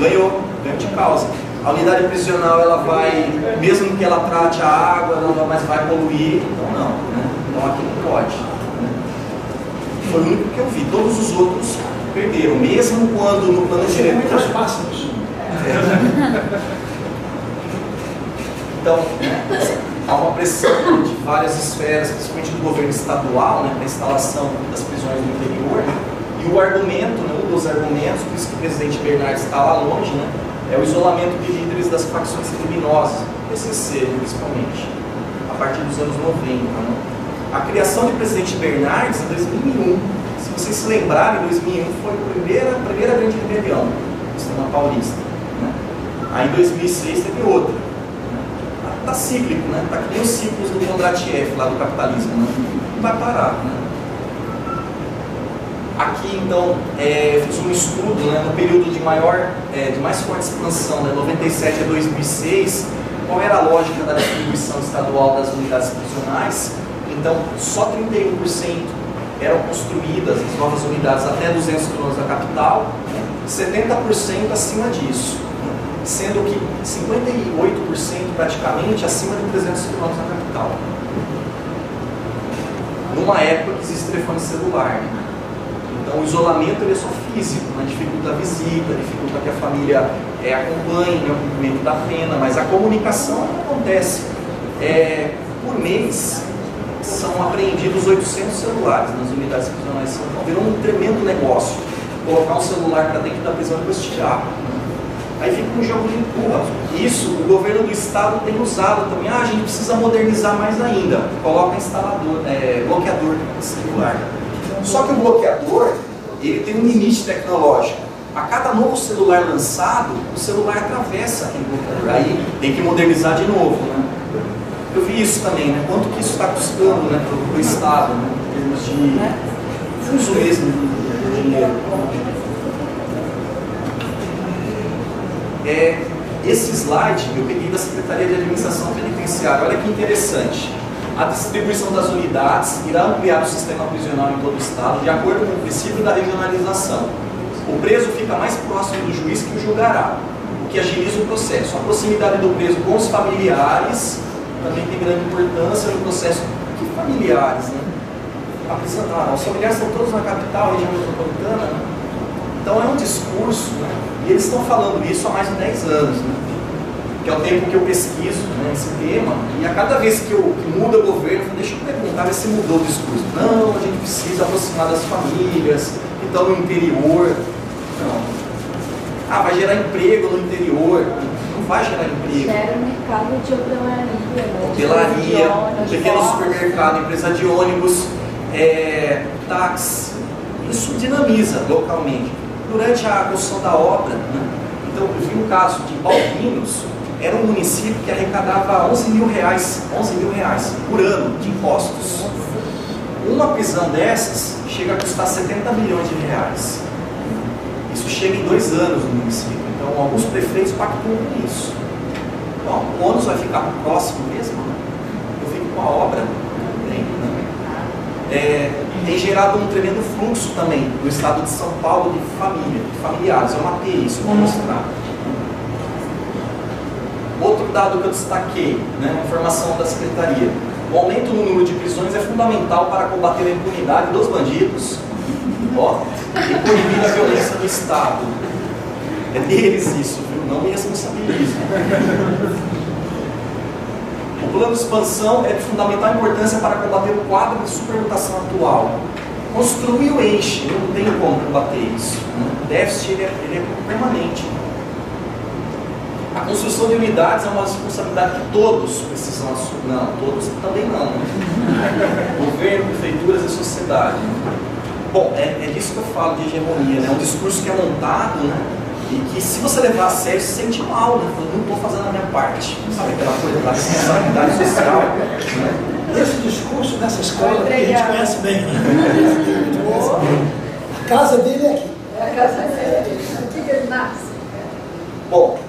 ganhou de causa. A unidade prisional, ela vai, mesmo que ela trate a água, mas vai poluir, então não, né? Então aqui não pode. Né? Foi o único que eu vi, todos os outros perderam, mesmo quando no plano diretor... Os pássaros. Então, há uma pressão de várias esferas, principalmente do governo estadual, né, para a instalação das prisões no interior. E o argumento, né, um dos argumentos, por isso que o presidente Bernardes está lá longe, né, é o isolamento de líderes das facções criminosas, PCC principalmente, a partir dos anos 90. Né. A criação de presidente Bernardes em 2001, se vocês se lembrarem, em 2001 foi a primeira grande rebelião do sistema paulista. Né. Aí em 2006 teve outra. Está cíclico, né? Está que nem os ciclos do Kondratiev lá do capitalismo, né? Não vai parar, né? Aqui, então, fiz um estudo, né, no período de mais forte expansão, né, 97 a 2006, qual era a lógica da distribuição estadual das unidades prisionais. Então, só 31% eram construídas as novas unidades até 200 km da capital, né, 70% acima disso. Sendo que 58% praticamente acima de 300 km da capital. numa época que existe telefone celular. Né? Então o isolamento ele é só físico, né? Dificulta a visita, dificulta que a família acompanhe, né, o cumprimento da pena, mas a comunicação não acontece. Por mês são apreendidos 800 celulares nas unidades prisionais de São Paulo. Virou um tremendo negócio colocar um celular para dentro da prisão e depois tirar. Aí fica um jogo de empurra. Isso o governo do estado tem usado também. A gente precisa modernizar mais ainda. Coloca bloqueador de celular. Só que o bloqueador, ele tem um limite tecnológico. A cada novo celular lançado, o celular atravessa aquele bloqueador. Aí tem que modernizar de novo, né? Eu vi isso também, né? Quanto que isso está custando, né, para o estado, né, em termos de uso mesmo do dinheiro. Esse slide eu peguei da Secretaria de Administração Penitenciária. Olha que interessante. A distribuição das unidades irá ampliar o sistema prisional em todo o estado, de acordo com o princípio da regionalização. O preso fica mais próximo do juiz que o julgará, o que agiliza o processo. A proximidade do preso com os familiares também tem grande importância no processo. Que familiares, né? Os familiares estão todos na capital, região metropolitana, né? Então é um discurso, né? E eles estão falando isso há mais de 10 anos, né? Que é o tempo que eu pesquiso, né, esse tema, e a cada vez que muda o governo, eu falo, deixa eu perguntar se mudou o discurso. Não, a gente precisa aproximar das famílias que estão no interior. Não. Vai gerar emprego no interior. Não vai gerar emprego. Gera mercado de hotelaria. Hotelaria, pequeno supermercado, empresa de ônibus, táxi. Isso dinamiza localmente. Durante a construção da obra, né, então eu vi um caso de Balbinos, era um município que arrecadava 11 mil reais por ano de impostos. Uma prisão dessas chega a custar 70 milhões de reais. Isso chega em 2 anos no município. Então alguns prefeitos pactuam com isso. Bom, o ônus vai ficar próximo mesmo, né? Eu fico com a obra dentro, né? Tem gerado um tremendo fluxo também no estado de São Paulo de familiares. Eu matei isso, vou mostrar. Outro dado que eu destaquei, né, informação da Secretaria. O aumento no número de prisões é fundamental para combater a impunidade dos bandidos e proibir a violência do Estado. É deles isso, viu? Não me responsabilizo. O plano de expansão é de fundamental importância para combater o quadro de superlotação atual. Construir o enche, não tem como combater isso. O déficit ele é permanente. A construção de unidades é uma responsabilidade que todos precisam assumir. Não, todos também não. Governo, prefeituras e sociedade. Bom, é disso que eu falo de hegemonia, né? É um discurso que é montado, né? E que se você levar a sério, se sente mal, né? Eu não estou fazendo a minha parte. Sabe aquela coisa da responsabilidade social? Né? Esse discurso nessa escola que a gente conhece bem. A casa dele é aqui. É a casa dele. Aqui que ele nasce. Bom,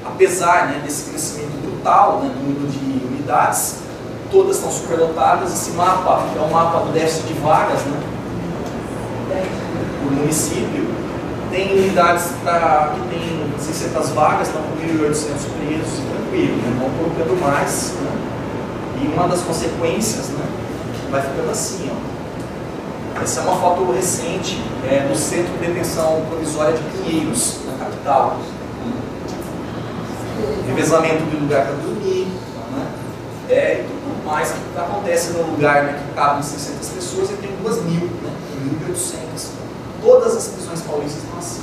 apesar, né, desse crescimento brutal, né, no número de unidades, todas estão superlotadas. Esse mapa é um mapa do déficit de vagas, né? O município tem unidades que tem 600 vagas, estão com 1.800 presos, tranquilo, né? Vão colocando mais, né? E uma das consequências, né, vai ficando assim, ó. Essa é uma foto recente do Centro de Detenção Provisória de Pinheiros, na capital. Revezamento de lugar para dormir, né? E tudo mais que acontece no lugar, né, que cabem 600 pessoas e tem 2.000, né? 1.800. Todas as prisões paulistas estão assim.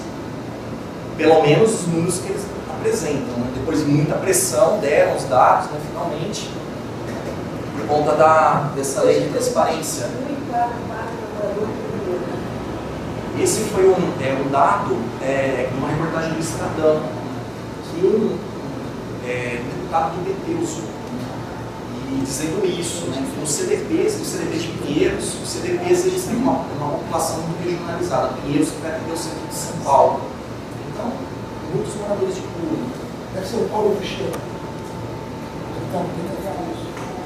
Pelo menos os números que eles apresentam, né? Depois de muita pressão, deram os dados, né, finalmente, por conta dessa lei de transparência. Esse foi um dado de uma reportagem do Estadão, que um deputado do Beteuso, e dizendo isso, né, nos CDPs, no CDP de Pinheiros, os CDPs eles têm uma população muito regionalizada. Pinheiros que vai atender o centro de São Paulo. Então, muitos moradores de rua. Deve ser o Paulo Ficheiro.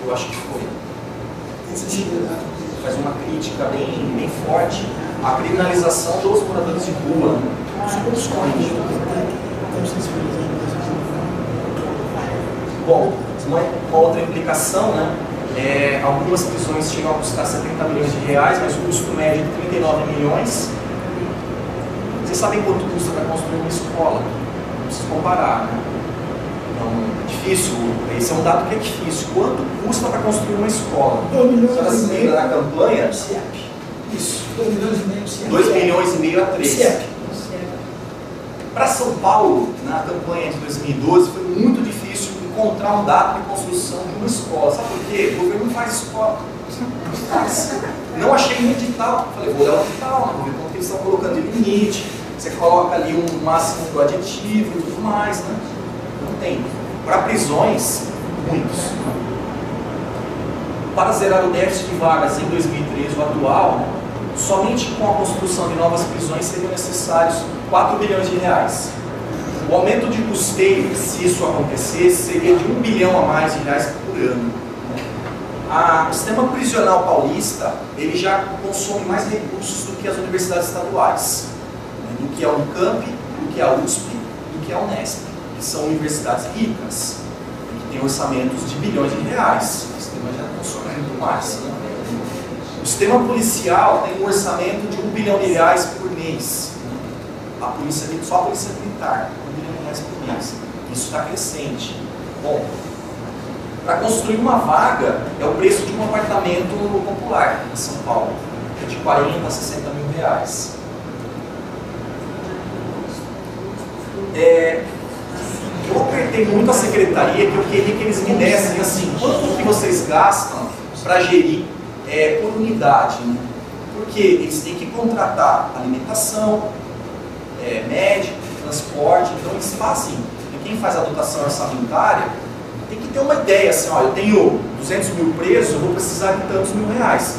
Eu acho que foi. Faz uma crítica bem forte à criminalização dos moradores de rua. Os correntes. Bom, uma outra implicação, né, Algumas prisões chegam a custar 70 milhões de reais, mas o custo médio é de 39 milhões. Vocês sabem quanto custa para construir uma escola? Não precisa comparar, né? Então, é difícil. Esse é um dado que é difícil. Quanto custa para construir uma escola? 2 milhões Você e meio. lembra da campanha? CIEP. Isso, 2 milhões e meio CIEP. 2 milhões e meio a 3. CIEP. Para São Paulo, na campanha de 2012, foi muito difícil encontrar um dado de construção de uma escola. Sabe por quê? O governo não faz escola. Não achei um edital. Falei, vou olhar o edital, né? Porque eles estão colocando de limite. Você coloca ali um máximo do aditivo e tudo mais, né? Não tem. Para prisões, muitos. Para zerar o déficit de vagas em 2013, o atual, somente com a construção de novas prisões seriam necessários 4 bilhões de reais. O aumento de custeio, se isso acontecesse, seria de 1 bilhão a mais de reais por ano. O sistema prisional paulista, ele já consome mais recursos do que as universidades estaduais, do que a Unicamp, do que a USP, do que a Unesp, que são universidades ricas, que têm orçamentos de bilhões de reais. O sistema já consome muito mais. Né? O sistema policial tem um orçamento de 1 bilhão de reais por mês. A polícia, só a polícia militar, 1 bilhão de reais por mês. Isso está crescente. Bom, para construir uma vaga é o preço de um apartamento popular em São Paulo, que é de 40 a 60 mil reais. Eu apertei muito a secretaria, que eu queria que eles me dessem assim, quanto que vocês gastam para gerir por unidade, né? Porque eles têm que contratar alimentação, médico, transporte, então eles fazem, e quem faz a dotação orçamentária tem que ter uma ideia, assim, ó, eu tenho 200 mil presos, eu vou precisar de tantos mil reais.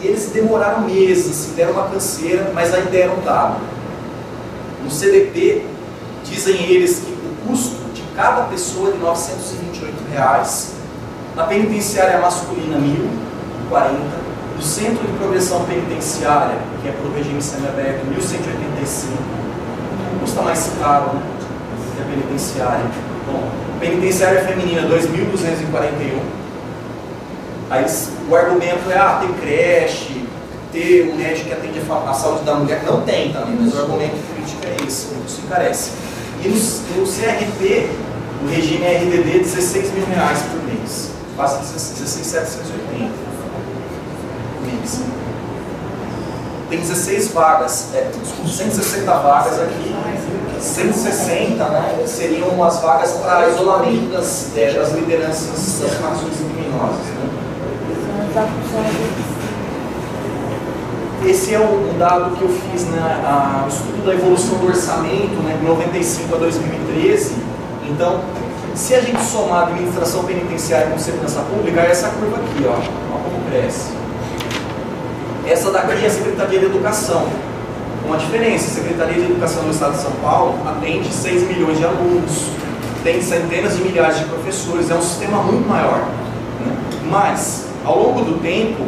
E eles demoraram meses, assim, deram uma canseira, mas aí deram dado. No CDP, dizem eles que o custo de cada pessoa é de R$ 928. Na penitenciária masculina, R$ 1.040. No centro de progressão penitenciária, que é para o regime semiaberto, R$ 1.185. Custa mais caro, né, que a penitenciária. Bom, penitenciária feminina, 2.241. Aí o argumento é, ter creche, ter um médico que atende a saúde da mulher. Não tem também, mas o argumento político é esse, isso encarece. E no CRP, o regime é RDD, R$ 16 mil por mês. Quase 16.780 por mês. Tem 16 vagas, 160 vagas aqui. 160, né, seriam as vagas para isolamento das lideranças das facções criminosas. Né? Esse é um dado que eu fiz no estudo da evolução do orçamento, né, de 95 a 2013. Então, se a gente somar a administração penitenciária com segurança pública, é essa curva aqui, ó, olha como cresce. Essa daqui é a Secretaria de Educação. Uma diferença, a Secretaria de Educação do Estado de São Paulo atende 6 milhões de alunos, tem centenas de milhares de professores, é um sistema muito maior. Né? Mas, ao longo do tempo,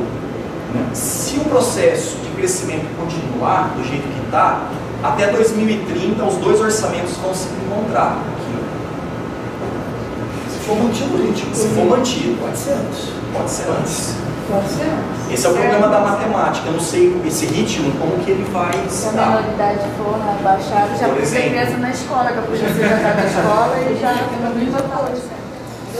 né, se o processo de crescimento continuar do jeito que está, até 2030 os dois orçamentos vão se encontrar. Se for mantido o ritmo. Se for mantido. Pode ser antes. Pode ser antes. Pode ser antes. Esse é o problema da matemática, eu não sei esse ritmo, como que ele vai Se a se dar. minoridade for baixada, já Por pode ser exemplo. presa na escola, que a polícia já está na escola e já também vai falar.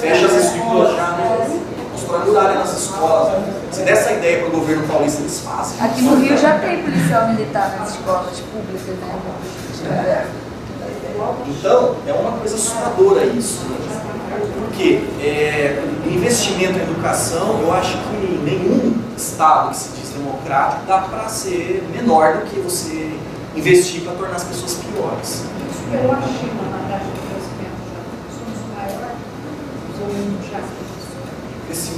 Fecha as escolas já, né? Constrói muralha nas escolas. Se der essa ideia para o governo paulista, eles fazem. Aqui no Rio já tem policial militar nas escolas públicas, né? Então, é uma coisa assustadora isso. Né? Porque investimento em educação, eu acho que nenhum Estado que se diz democrático dá para ser menor do que você investir para tornar as pessoas piores. Superou a China na taxa de crescimento já. Somos maior, ou já.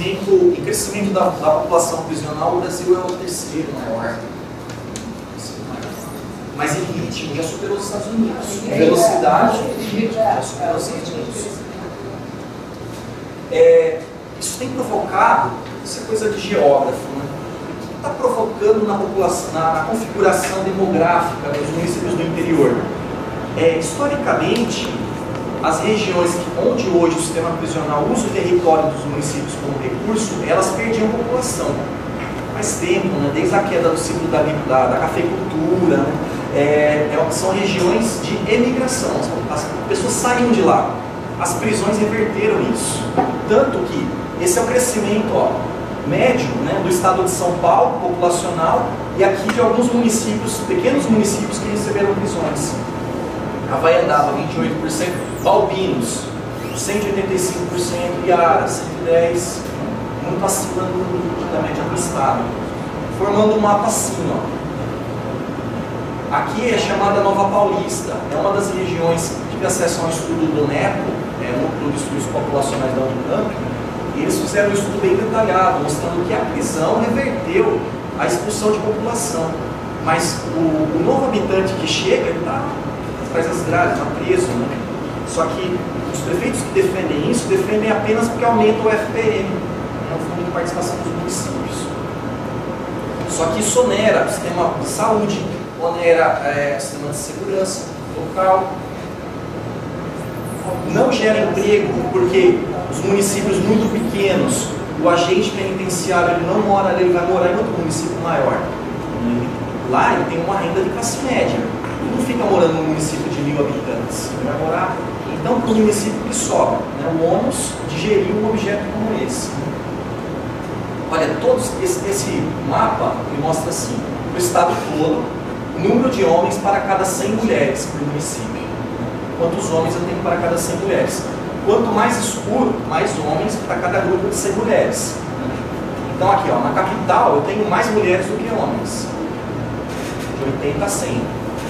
Em crescimento da população prisional, o Brasil é o terceiro maior. Mas em ritmo já superou os Estados Unidos. Em velocidade, já superou os Estados Unidos. Isso tem provocado, isso é coisa de geógrafo, né? O que está provocando na população, na configuração demográfica dos municípios do interior? Historicamente, as regiões onde hoje o sistema prisional usa o território dos municípios como recurso, elas perdiam população. Faz tempo, né? Desde a queda do ciclo da cafeicultura, né? São regiões de emigração, as pessoas saíram de lá. As prisões reverteram isso. Tanto que esse é o crescimento médio, né, do estado de São Paulo, populacional, e aqui de alguns municípios, pequenos municípios que receberam prisões. Havaiandava 28%, Balbinos 185%, Iara 110%, muito acima da média do estado, formando um mapa assim, Aqui é chamada Nova Paulista, é uma das regiões que tive acesso a um estudo do NEPO, Núcleo de Estudos Populacionais da Unicamp, e eles fizeram um estudo bem detalhado, mostrando que a prisão reverteu a expulsão de população. Mas o novo habitante que chega, ele está atrás das grades, está preso, né? Só que os prefeitos que defendem isso, defendem apenas porque aumenta o FPM, o Fundo de Participação dos Municípios. Só que isso onera o sistema de saúde, onera o sistema de segurança local, não gera emprego, porque os municípios muito pequenos, o agente penitenciário ele não mora ali, ele vai morar em outro município maior. Lá ele tem uma renda de classe média. Ele não fica morando num município de 1000 habitantes. Ele vai morar, então, para o município que sobra, né, o ônus de gerir um objeto como esse. Olha, esse mapa ele mostra assim, o estado todo, o número de homens para cada 100 mulheres por município. Quantos homens eu tenho para cada 100 mulheres? Quanto mais escuro, mais homens para cada grupo de 100 mulheres. Então aqui, na capital, eu tenho mais mulheres do que homens. De 80 a 100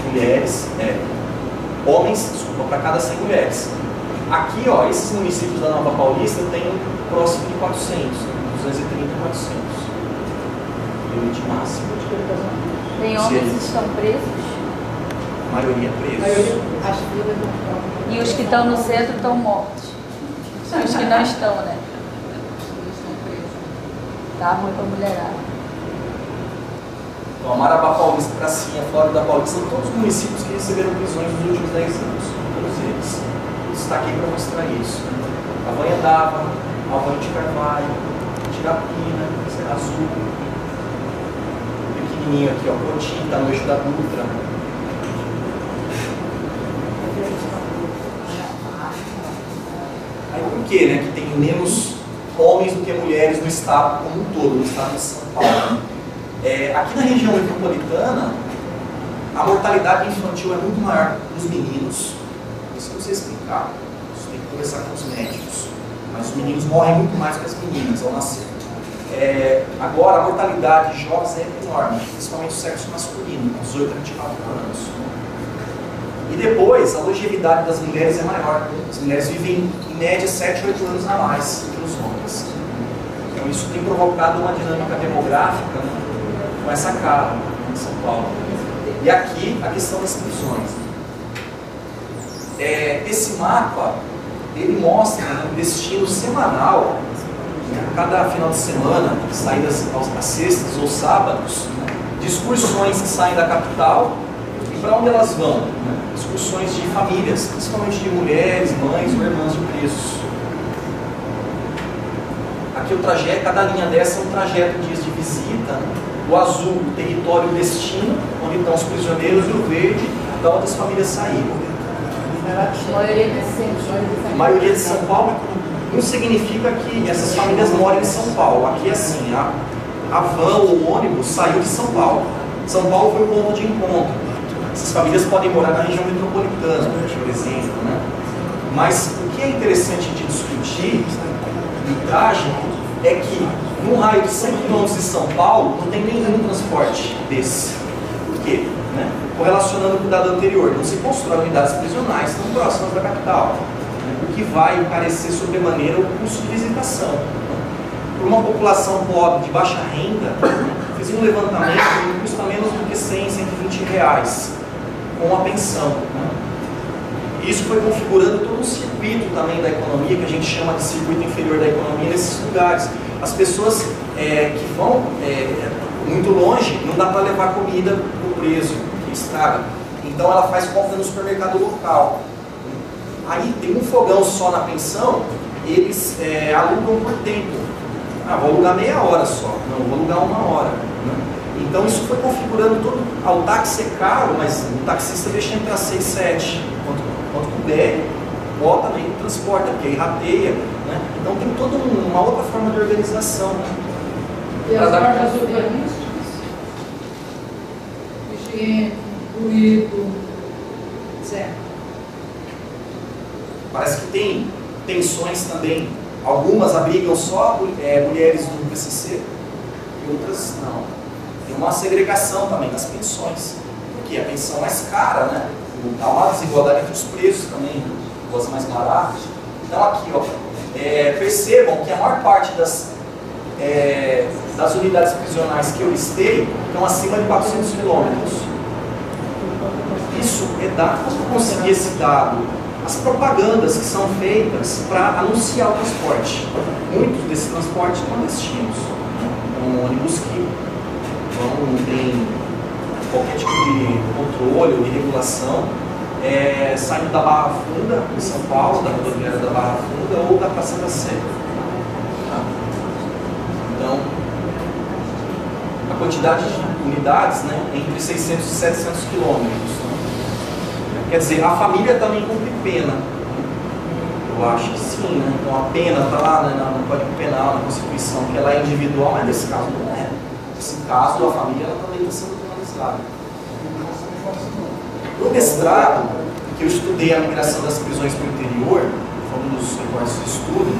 mulheres, homens, desculpa, para cada 100 mulheres. Aqui, esses municípios da Nova Paulista eu tenho próximo de 400, 230 a 400. Limite máximo. Tem homens que estão presos? A maioria presos. As filhas não estão. E os que estão no centro estão mortos. E os que não estão, né? Tá ruim pra mulherada. Então, Marabá Paulista, Pracinha, Flórida Paulista, são todos os municípios que receberam prisões nos últimos 10 anos. Todos eles. Eu destaquei para mostrar isso. Havaiandava, Alvarenga de Carvalho, Tirapina, Serra Azul. Pequenininho aqui, Cotim, está no eixo da Dutra. Aí por que, né, que tem menos homens do que mulheres no estado como um todo, no estado de São Paulo? Aqui na região metropolitana, a mortalidade infantil é muito maior nos meninos. Isso eu não sei explicar, isso tem que conversar com os médicos. Mas os meninos morrem muito mais que as meninas ao nascer. Agora, a mortalidade de jovens é enorme, principalmente o sexo masculino, 18 a 24 anos. E depois, a longevidade das mulheres é maior. As mulheres vivem, em média, 7 a 8 anos a mais que os homens. Então, isso tem provocado uma dinâmica demográfica, né, com essa cara em São Paulo. E aqui, a questão das prisões. Esse mapa, ele mostra, né, um destino semanal, né, cada final de semana, saídas às sextas ou sábados, né, de excursões que saem da capital. E para onde elas vão? Né? Excursões de famílias, principalmente de mulheres, mães ou irmãs de presos. Aqui o trajeto, cada linha dessa é um trajeto de dias de visita. Né? O azul, o território, o destino, onde estão os prisioneiros, e o verde, da onde as famílias saíram. A maioria de São Paulo não significa que essas famílias moram em São Paulo. Aqui é assim, a van ou o ônibus saiu de São Paulo. São Paulo foi o ponto de encontro. Essas famílias podem morar na região metropolitana, por exemplo, né? Mas o que é interessante de discutir, é que num raio de 100 km de São Paulo não tem nenhum transporte desse. Por quê? Né? Correlacionando com o dado anterior, não se constrói unidades prisionais tão próximas da capital, né? O que vai encarecer sobremaneira o custo de visitação. Para uma população pobre de baixa renda, fiz um levantamento que custa menos do que 100, 120 reais com a pensão. Né? Isso foi configurando todo um circuito também da economia, que a gente chama de circuito inferior da economia, nesses lugares. As pessoas que vão muito longe, não dá para levar comida para o preso, que estraga. Então ela faz compra no supermercado local. Aí tem um fogão só na pensão, eles alugam por tempo. Ah, vou alugar meia hora só, não, vou alugar 1 hora. Né? Então isso foi configurando todo. O táxi é caro, mas o taxista deixa entrar 6, 7, quanto puder, bota aí e transporta, porque aí rateia. Né? Então tem toda uma outra forma de organização. Né? E as normas urbanísticas? Higiene, ruído, etc. Parece que tem tensões também. Algumas abrigam só mulheres do PCC e outras não. Tem uma segregação também das pensões, porque a pensão é mais cara, né? Há uma desigualdade entre os preços também, coisas mais baratas. Então aqui, ó, percebam que a maior parte das unidades prisionais que eu listei estão acima de 400 quilômetros. Isso é dado, como conseguir esse dado? As propagandas que são feitas para anunciar o transporte. Muitos desses transportes clandestinos. Então, ônibus que não tem qualquer tipo de controle ou de regulação, saindo da Barra Funda, em São Paulo, da rodoviária da Barra Funda ou da Praça da Sé. Tá? Então, a quantidade de unidades, né, é entre 600 e 700 quilômetros. Quer dizer, a família também cumpre pena. Eu acho que sim, né? Então a pena está lá, né, no Código Penal, na Constituição, que ela é individual, mas nesse caso não é. Nesse caso, a família ela também está sendo penalizada. No mestrado, que eu estudei a migração das prisões para o interior, foi um dos recortes de estudo,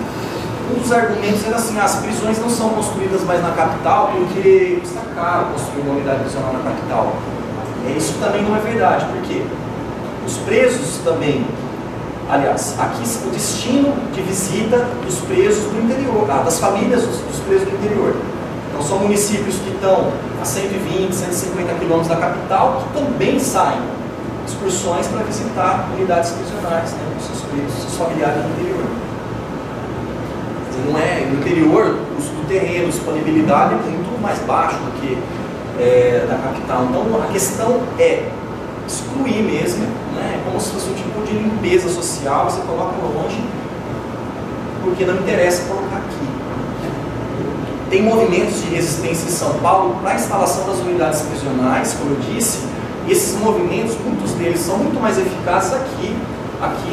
um dos argumentos era assim: as prisões não são construídas mais na capital porque está caro construir uma unidade prisional na capital. Isso também não é verdade, por quê? Os presos também, aliás, aqui o destino de visita dos presos do interior, das famílias dos presos do interior. Então são municípios que estão a 120, 150 quilômetros da capital, que também saem excursões para visitar unidades prisionais, né, com seus presos, seus familiares no interior. Não é, no interior, o custo do terreno, a disponibilidade é muito mais baixo do que da capital. Então a questão é excluir mesmo, né? Como se fosse um tipo de limpeza social, você coloca longe, porque não interessa colocar aqui. Tem movimentos de resistência em São Paulo para a instalação das unidades prisionais, como eu disse, e esses movimentos, muitos deles são muito mais eficazes aqui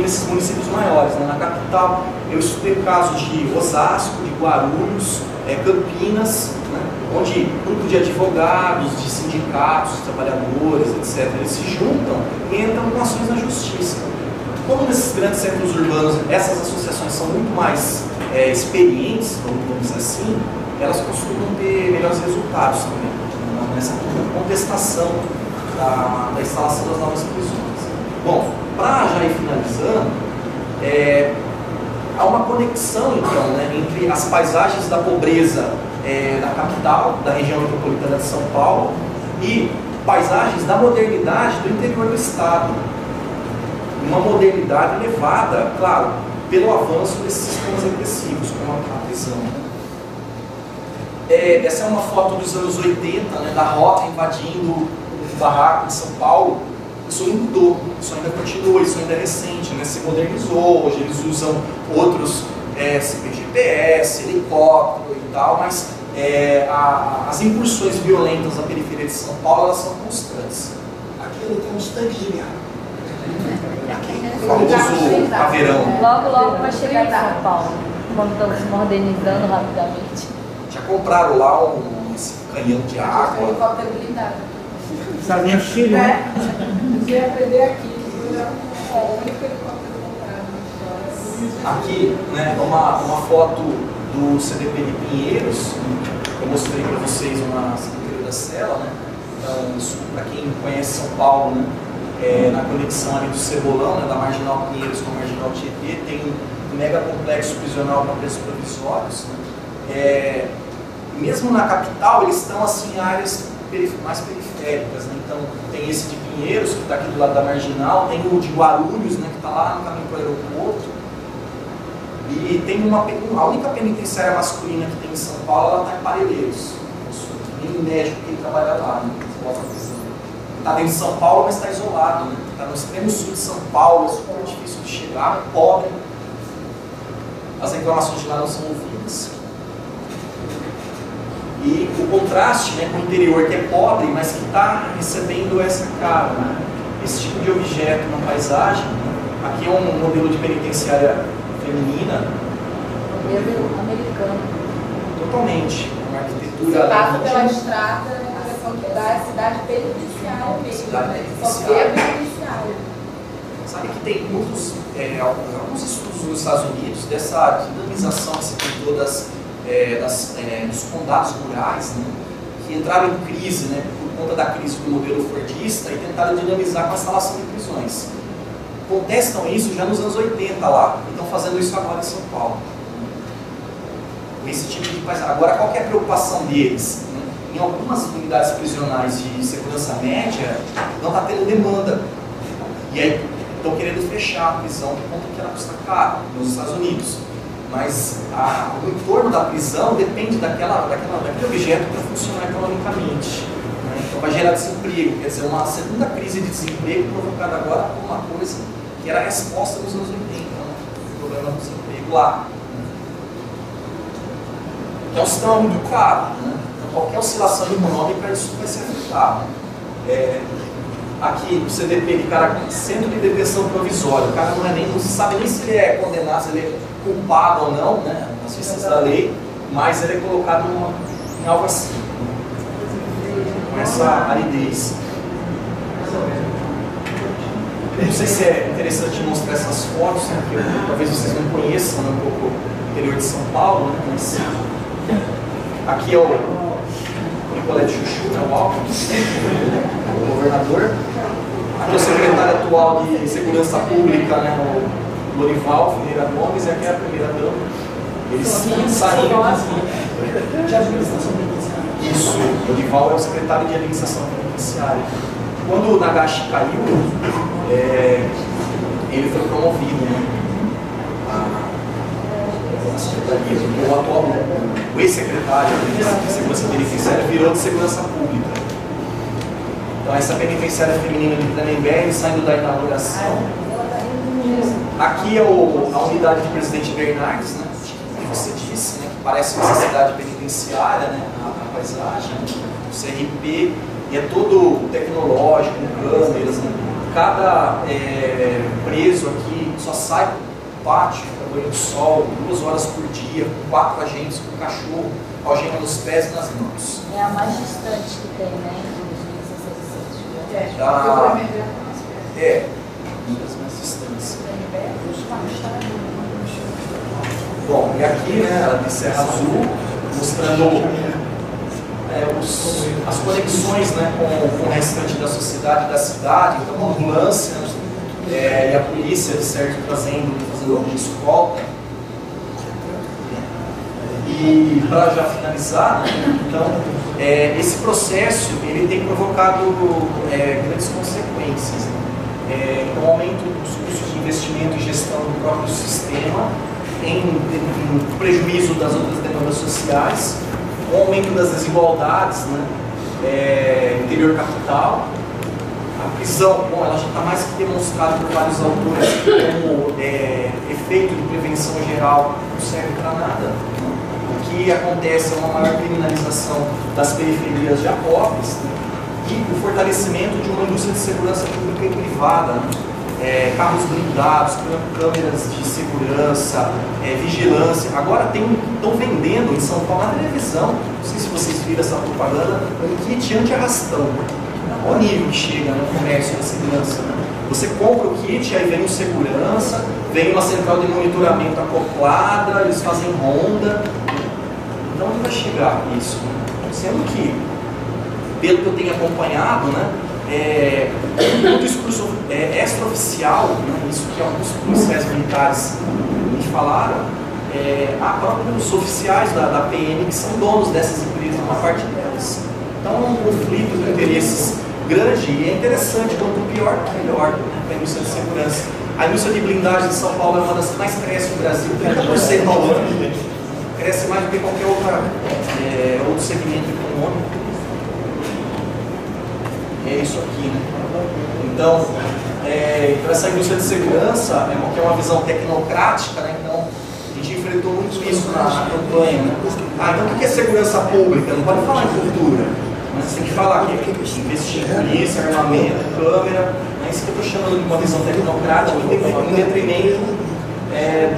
nesses municípios maiores, né? Na capital, eu estudei o caso de Osasco, de Guarulhos, Campinas, né? Onde grupo de advogados, de sindicatos, de trabalhadores, etc., eles se juntam e entram com ações na justiça. Como nesses grandes centros urbanos essas associações são muito mais experientes, vamos dizer assim, elas costumam ter melhores resultados também, nessa contestação da instalação das novas prisões. Bom, para já ir finalizando, há uma conexão então, né, entre as paisagens da pobreza da capital, da região metropolitana de São Paulo, e paisagens da modernidade do interior do estado. Uma modernidade levada, claro, pelo avanço desses sistemas repressivos, como a prisão. Essa é uma foto dos anos 80, né, da rota invadindo o barraco de São Paulo. Isso não mudou, isso ainda continua, isso ainda é recente, né, se modernizou. Hoje eles usam outros GPS, helicóptero e tal, mas as incursões violentas na periferia de São Paulo, elas são constantes. Aqui ele tem uns tanques de guerra. O famoso caveirão. Logo vai chegar em São Paulo, quando estão se modernizando rapidamente. Já compraram lá esse canhão de água. Helicóptero blindado. Sabe no Chile, né? Você aprender aqui, que é o único helicóptero comprado. Aqui, né, uma foto do CDP de Pinheiros. Eu mostrei para vocês uma secretaria da Cela, né? Então, isso para quem conhece São Paulo, né? Na conexão ali do Cebolão, né, da Marginal Pinheiros com a Marginal Tietê, tem um mega complexo prisional para presos provisórios. Né? Mesmo na capital, eles estão assim, em áreas mais periféricas. Né? Então, tem esse de Pinheiros, que está aqui do lado da Marginal, tem o de Guarulhos, né, que está lá no caminho para o aeroporto. E tem a única penitenciária masculina que tem em São Paulo, ela está em Parelheiros. Nem médico que trabalha lá, né? está dentro de São Paulo, mas está isolado, né? Está no extremo sul de São Paulo, é super difícil de chegar, pobre. As reclamações de lá não são ouvidas. E o contraste, né, com o interior, que é pobre, mas que está recebendo essa cara, né? Esse tipo de objeto na paisagem. Aqui é um modelo de penitenciária feminina. Modelo americano. Totalmente. Uma arquitetura. Você passa pela estrada, a impressão que dá é cidade penitenciária mesmo. Cidade né? penitenciária. Só penitenciária. Sabe que tem muitos, alguns estudos nos Estados Unidos dessa dinamização que se tentou dos condados rurais, né, que entraram em crise, né, por conta da crise do modelo fordista e tentaram dinamizar com a instalação de prisões. Contestam isso já nos anos 80 lá e estão fazendo isso agora em São Paulo. Esse tipo de paisagem. Agora, qual que é a preocupação deles? Em algumas unidades prisionais de segurança média, não está tendo demanda. E aí estão querendo fechar a prisão por conta que ela custa caro nos Estados Unidos. Mas o entorno da prisão depende daquele objeto para funcionar economicamente. Né? Então vai gerar desemprego, quer dizer, uma segunda crise de desemprego provocada agora por uma coisa que era a resposta dos anos 80, né? O problema do desemprego lá. Que é um sistema muito caro, né? Então qualquer oscilação econômica isso vai ser afetado. Aqui no CDP de cara, centro de detenção provisória, o cara não sabe nem se ele é condenado, se ele é culpado ou não, né, nas vistas da lei, mas ele é colocado em algo assim, com essa aridez. Não sei se é interessante mostrar essas fotos, né, porque talvez vocês não conheçam, né, um pouco o interior de São Paulo, né, mas aqui é o Nicolé de Chuchu, né, o Alckmin, o governador. Aqui é o secretário atual de Segurança Pública, né, o Lorival Ferreira Gomes, e aqui é a primeira-dama. Eles saíram de administração penitenciária. Isso, o Lorival é o secretário de administração penitenciária. Quando o Nagashi caiu, ele foi promovido, né, a secretaria, porque o atual, o ex-secretário de Segurança Penitenciária virou de Segurança Pública. Então essa penitenciária feminina de Tremembé, saindo da inauguração. Aqui é a unidade de Presidente Bernardes, né, que você disse, né, que parece uma cidade penitenciária, né, a paisagem, o CRP, e é todo tecnológico, com câmeras, né. Cada preso aqui só sai do pátio, para banho de sol, 2 horas por dia, com 4 agentes, com cachorro, algema nos pés e nas mãos. É a mais distante que tem, né? Muitas mais distantes. Bom, e aqui, né, de Serra Azul, mostrando as conexões, né, com o restante da sociedade, da cidade. Então, a ambulância e a polícia, de certo, fazendo alguma escolta. E para já finalizar, né, então, esse processo ele tem provocado grandes consequências. Então, aumento dos custos de investimento e gestão do próprio sistema, em prejuízo das outras demandas sociais, o aumento das desigualdades, né, interior capital. A prisão, bom, ela já está mais que demonstrada por vários autores como efeito de prevenção geral não serve para nada. O que acontece é uma maior criminalização das periferias já pobres, né, e o fortalecimento de uma indústria de segurança pública e privada, né, carros blindados, câmeras de segurança, vigilância. Agora estão vendendo em São Paulo na televisão, não sei se vocês viram essa propaganda, um kit anti-arrastão. Olha o nível que chega no comércio da segurança. Você compra o kit, aí vem o segurança, vem uma central de monitoramento acoplada, eles fazem ronda. Então onde vai chegar isso? Sendo que, pelo que eu tenho acompanhado, né, no discurso extraoficial, né, isso que alguns policiais militares me falaram, há próprios oficiais da PM que são donos dessas empresas, uma parte delas. Então é um conflito de interesses grande e é interessante, quanto pior, melhor, né, para a indústria de segurança. A indústria de blindagem de São Paulo é uma das que mais cresce no Brasil, 30% ao ano, cresce mais do que qualquer outro segmento econômico. é isso aqui, né? Então, essa indústria de segurança é uma visão tecnocrática, né? Então, a gente enfrentou muito isso na campanha, né? Então o que é segurança pública? Não pode falar em cultura, mas você tem que falar que investir em polícia, armamento, câmera, é isso que eu estou chamando de uma visão tecnocrática, em detrimento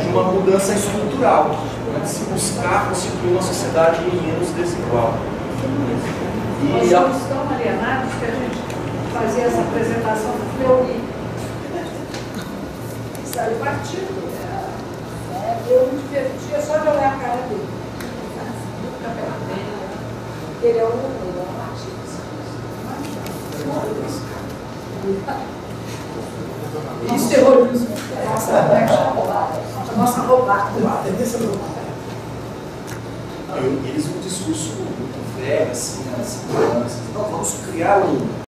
de uma mudança estrutural, né? De se buscar constituir uma sociedade menos desigual. Nós somos tão alienados que a gente fazia essa apresentação do Fleury. Saiu partido. Eu me divertia só de olhar a cara dele. Ele é um artista. Isso é terrorismo. A nossa roubada. A tendência do Eles um discurso muito velho, assim, né? Não, vamos criar um